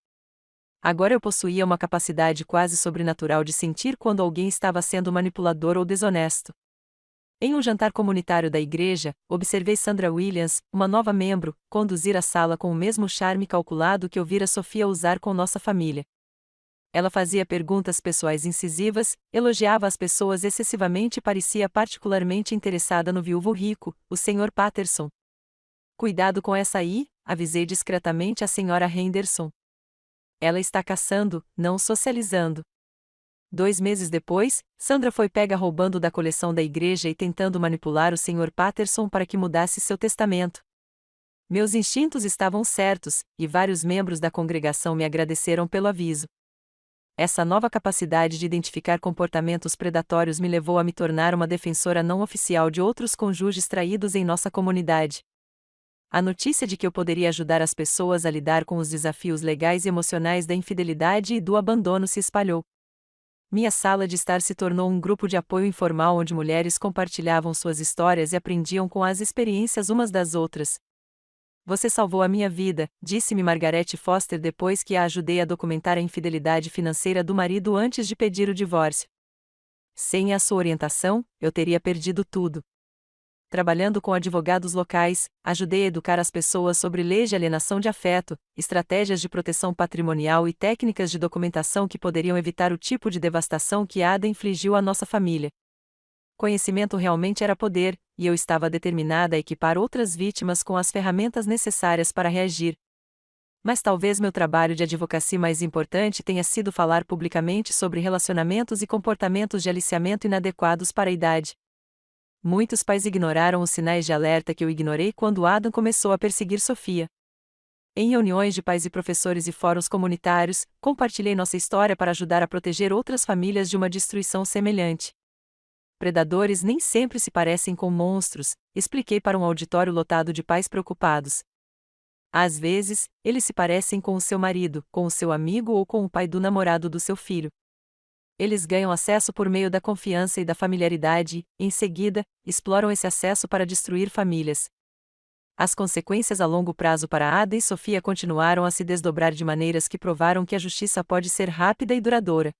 Agora eu possuía uma capacidade quase sobrenatural de sentir quando alguém estava sendo manipulador ou desonesto. Em um jantar comunitário da igreja, observei Sandra Williams, uma nova membro, conduzir a sala com o mesmo charme calculado que eu vira Sofia usar com nossa família. Ela fazia perguntas pessoais incisivas, elogiava as pessoas excessivamente e parecia particularmente interessada no viúvo rico, o Sr. Patterson. Cuidado com essa aí, avisei discretamente a Sra. Henderson. Ela está caçando, não socializando. 2 meses depois, Sandra foi pega roubando da coleção da igreja e tentando manipular o Sr. Patterson para que mudasse seu testamento. Meus instintos estavam certos, e vários membros da congregação me agradeceram pelo aviso. Essa nova capacidade de identificar comportamentos predatórios me levou a me tornar uma defensora não oficial de outros cônjuges traídos em nossa comunidade. A notícia de que eu poderia ajudar as pessoas a lidar com os desafios legais e emocionais da infidelidade e do abandono se espalhou. Minha sala de estar se tornou um grupo de apoio informal onde mulheres compartilhavam suas histórias e aprendiam com as experiências umas das outras. Você salvou a minha vida, disse-me Margaret Foster depois que a ajudei a documentar a infidelidade financeira do marido antes de pedir o divórcio. Sem a sua orientação, eu teria perdido tudo. Trabalhando com advogados locais, ajudei a educar as pessoas sobre leis de alienação de afeto, estratégias de proteção patrimonial e técnicas de documentação que poderiam evitar o tipo de devastação que Ada infligiu à nossa família. Conhecimento realmente era poder, e eu estava determinada a equipar outras vítimas com as ferramentas necessárias para reagir. Mas talvez meu trabalho de advocacia mais importante tenha sido falar publicamente sobre relacionamentos e comportamentos de aliciamento inadequados para a idade. Muitos pais ignoraram os sinais de alerta que eu ignorei quando Adam começou a perseguir Sofia. Em reuniões de pais e professores e fóruns comunitários, compartilhei nossa história para ajudar a proteger outras famílias de uma destruição semelhante. Predadores nem sempre se parecem com monstros, expliquei para um auditório lotado de pais preocupados. Às vezes, eles se parecem com o seu marido, com o seu amigo ou com o pai do namorado do seu filho. Eles ganham acesso por meio da confiança e da familiaridade e, em seguida, exploram esse acesso para destruir famílias. As consequências a longo prazo para Ada e Sofia continuaram a se desdobrar de maneiras que provaram que a justiça pode ser rápida e duradoura.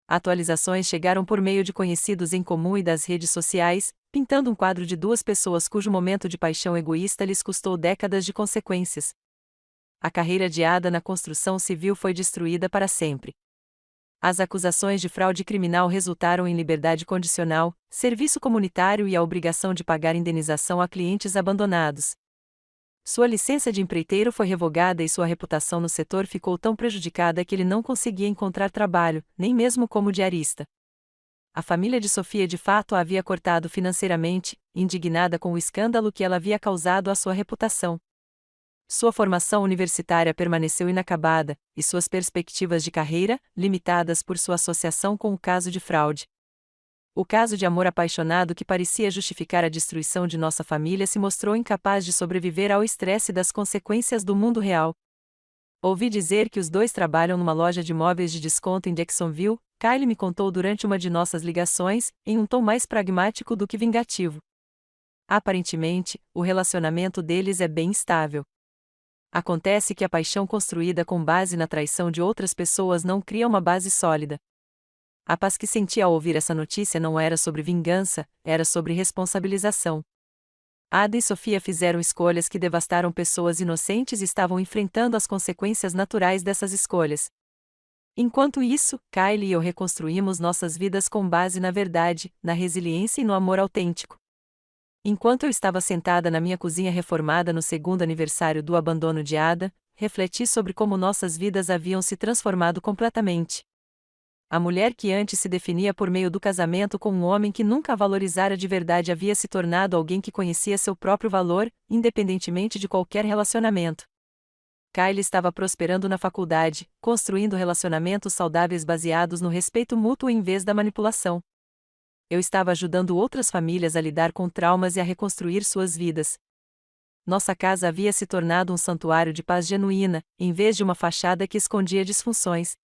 Atualizações chegaram por meio de conhecidos em comum e das redes sociais, pintando um quadro de duas pessoas cujo momento de paixão egoísta lhes custou décadas de consequências. A carreira de Ada na construção civil foi destruída para sempre. As acusações de fraude criminal resultaram em liberdade condicional, serviço comunitário e a obrigação de pagar indenização a clientes abandonados. Sua licença de empreiteiro foi revogada e sua reputação no setor ficou tão prejudicada que ele não conseguia encontrar trabalho, nem mesmo como diarista. A família de Sofia de fato a havia cortado financeiramente, indignada com o escândalo que ela havia causado à sua reputação. Sua formação universitária permaneceu inacabada, e suas perspectivas de carreira, limitadas por sua associação com o caso de fraude. O caso de amor apaixonado que parecia justificar a destruição de nossa família se mostrou incapaz de sobreviver ao estresse das consequências do mundo real. Ouvi dizer que os dois trabalham numa loja de móveis de desconto em Jacksonville, Kylie me contou durante uma de nossas ligações, em um tom mais pragmático do que vingativo. Aparentemente, o relacionamento deles é bem estável. Acontece que a paixão construída com base na traição de outras pessoas não cria uma base sólida. A paz que senti ao ouvir essa notícia não era sobre vingança, era sobre responsabilização. Ada e Sofia fizeram escolhas que devastaram pessoas inocentes e estavam enfrentando as consequências naturais dessas escolhas. Enquanto isso, Kylie e eu reconstruímos nossas vidas com base na verdade, na resiliência e no amor autêntico. Enquanto eu estava sentada na minha cozinha reformada no segundo aniversário do abandono de Ada, refleti sobre como nossas vidas haviam se transformado completamente. A mulher que antes se definia por meio do casamento com um homem que nunca a valorizara de verdade havia se tornado alguém que conhecia seu próprio valor, independentemente de qualquer relacionamento. Kylie estava prosperando na faculdade, construindo relacionamentos saudáveis baseados no respeito mútuo em vez da manipulação. Eu estava ajudando outras famílias a lidar com traumas e a reconstruir suas vidas. Nossa casa havia se tornado um santuário de paz genuína, em vez de uma fachada que escondia disfunções.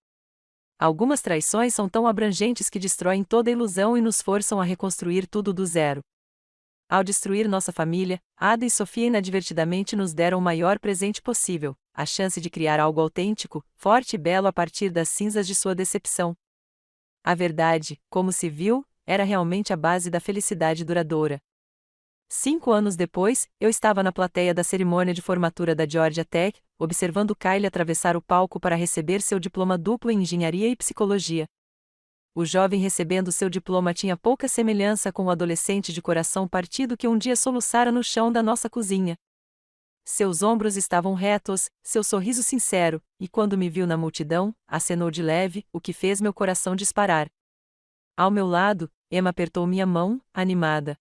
Algumas traições são tão abrangentes que destroem toda a ilusão e nos forçam a reconstruir tudo do zero. Ao destruir nossa família, Ada e Sofia inadvertidamente nos deram o maior presente possível, a chance de criar algo autêntico, forte e belo a partir das cinzas de sua decepção. A verdade, como se viu, era realmente a base da felicidade duradoura. 5 anos depois, eu estava na plateia da cerimônia de formatura da Georgia Tech, observando Kylie atravessar o palco para receber seu diploma duplo em engenharia e psicologia. O jovem recebendo seu diploma tinha pouca semelhança com o adolescente de coração partido que um dia soluçara no chão da nossa cozinha. Seus ombros estavam retos, seu sorriso sincero, e quando me viu na multidão, acenou de leve, o que fez meu coração disparar. Ao meu lado, Emma apertou minha mão, animada.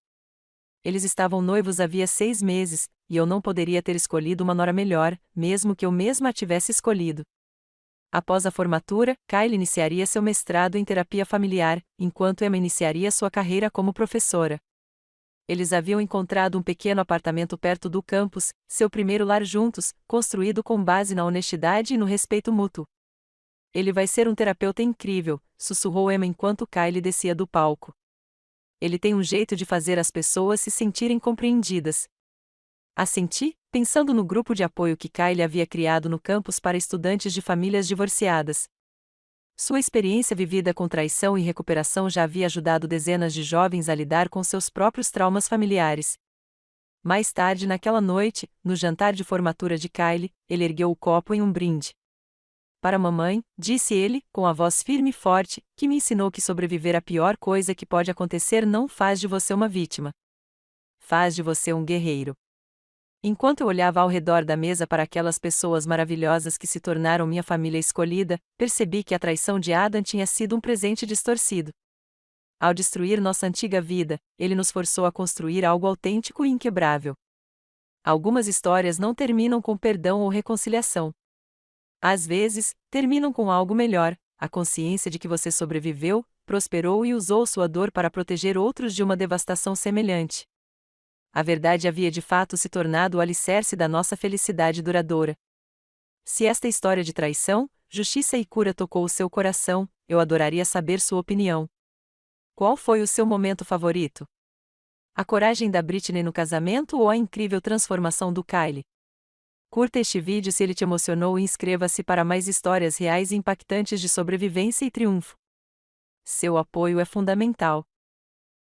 Eles estavam noivos havia 6 meses, e eu não poderia ter escolhido uma nora melhor, mesmo que eu mesma a tivesse escolhido. Após a formatura, Kylie iniciaria seu mestrado em terapia familiar, enquanto Emma iniciaria sua carreira como professora. Eles haviam encontrado um pequeno apartamento perto do campus, seu primeiro lar juntos, construído com base na honestidade e no respeito mútuo. Ele vai ser um terapeuta incrível, sussurrou Emma enquanto Kylie descia do palco. Ele tem um jeito de fazer as pessoas se sentirem compreendidas. Assenti, pensando no grupo de apoio que Kylie havia criado no campus para estudantes de famílias divorciadas. Sua experiência vivida com traição e recuperação já havia ajudado dezenas de jovens a lidar com seus próprios traumas familiares. Mais tarde naquela noite, no jantar de formatura de Kylie, ele ergueu o copo em um brinde. Para a mamãe, disse ele, com a voz firme e forte, que me ensinou que sobreviver à pior coisa que pode acontecer não faz de você uma vítima. Faz de você um guerreiro. Enquanto eu olhava ao redor da mesa para aquelas pessoas maravilhosas que se tornaram minha família escolhida, percebi que a traição de Adam tinha sido um presente distorcido. Ao destruir nossa antiga vida, ele nos forçou a construir algo autêntico e inquebrável. Algumas histórias não terminam com perdão ou reconciliação. Às vezes, terminam com algo melhor, a consciência de que você sobreviveu, prosperou e usou sua dor para proteger outros de uma devastação semelhante. A verdade havia de fato se tornado o alicerce da nossa felicidade duradoura. Se esta história de traição, justiça e cura tocou o seu coração, eu adoraria saber sua opinião. Qual foi o seu momento favorito? A coragem da Britney no casamento ou a incrível transformação do Kylie? Curta este vídeo se ele te emocionou e inscreva-se para mais histórias reais e impactantes de sobrevivência e triunfo. Seu apoio é fundamental.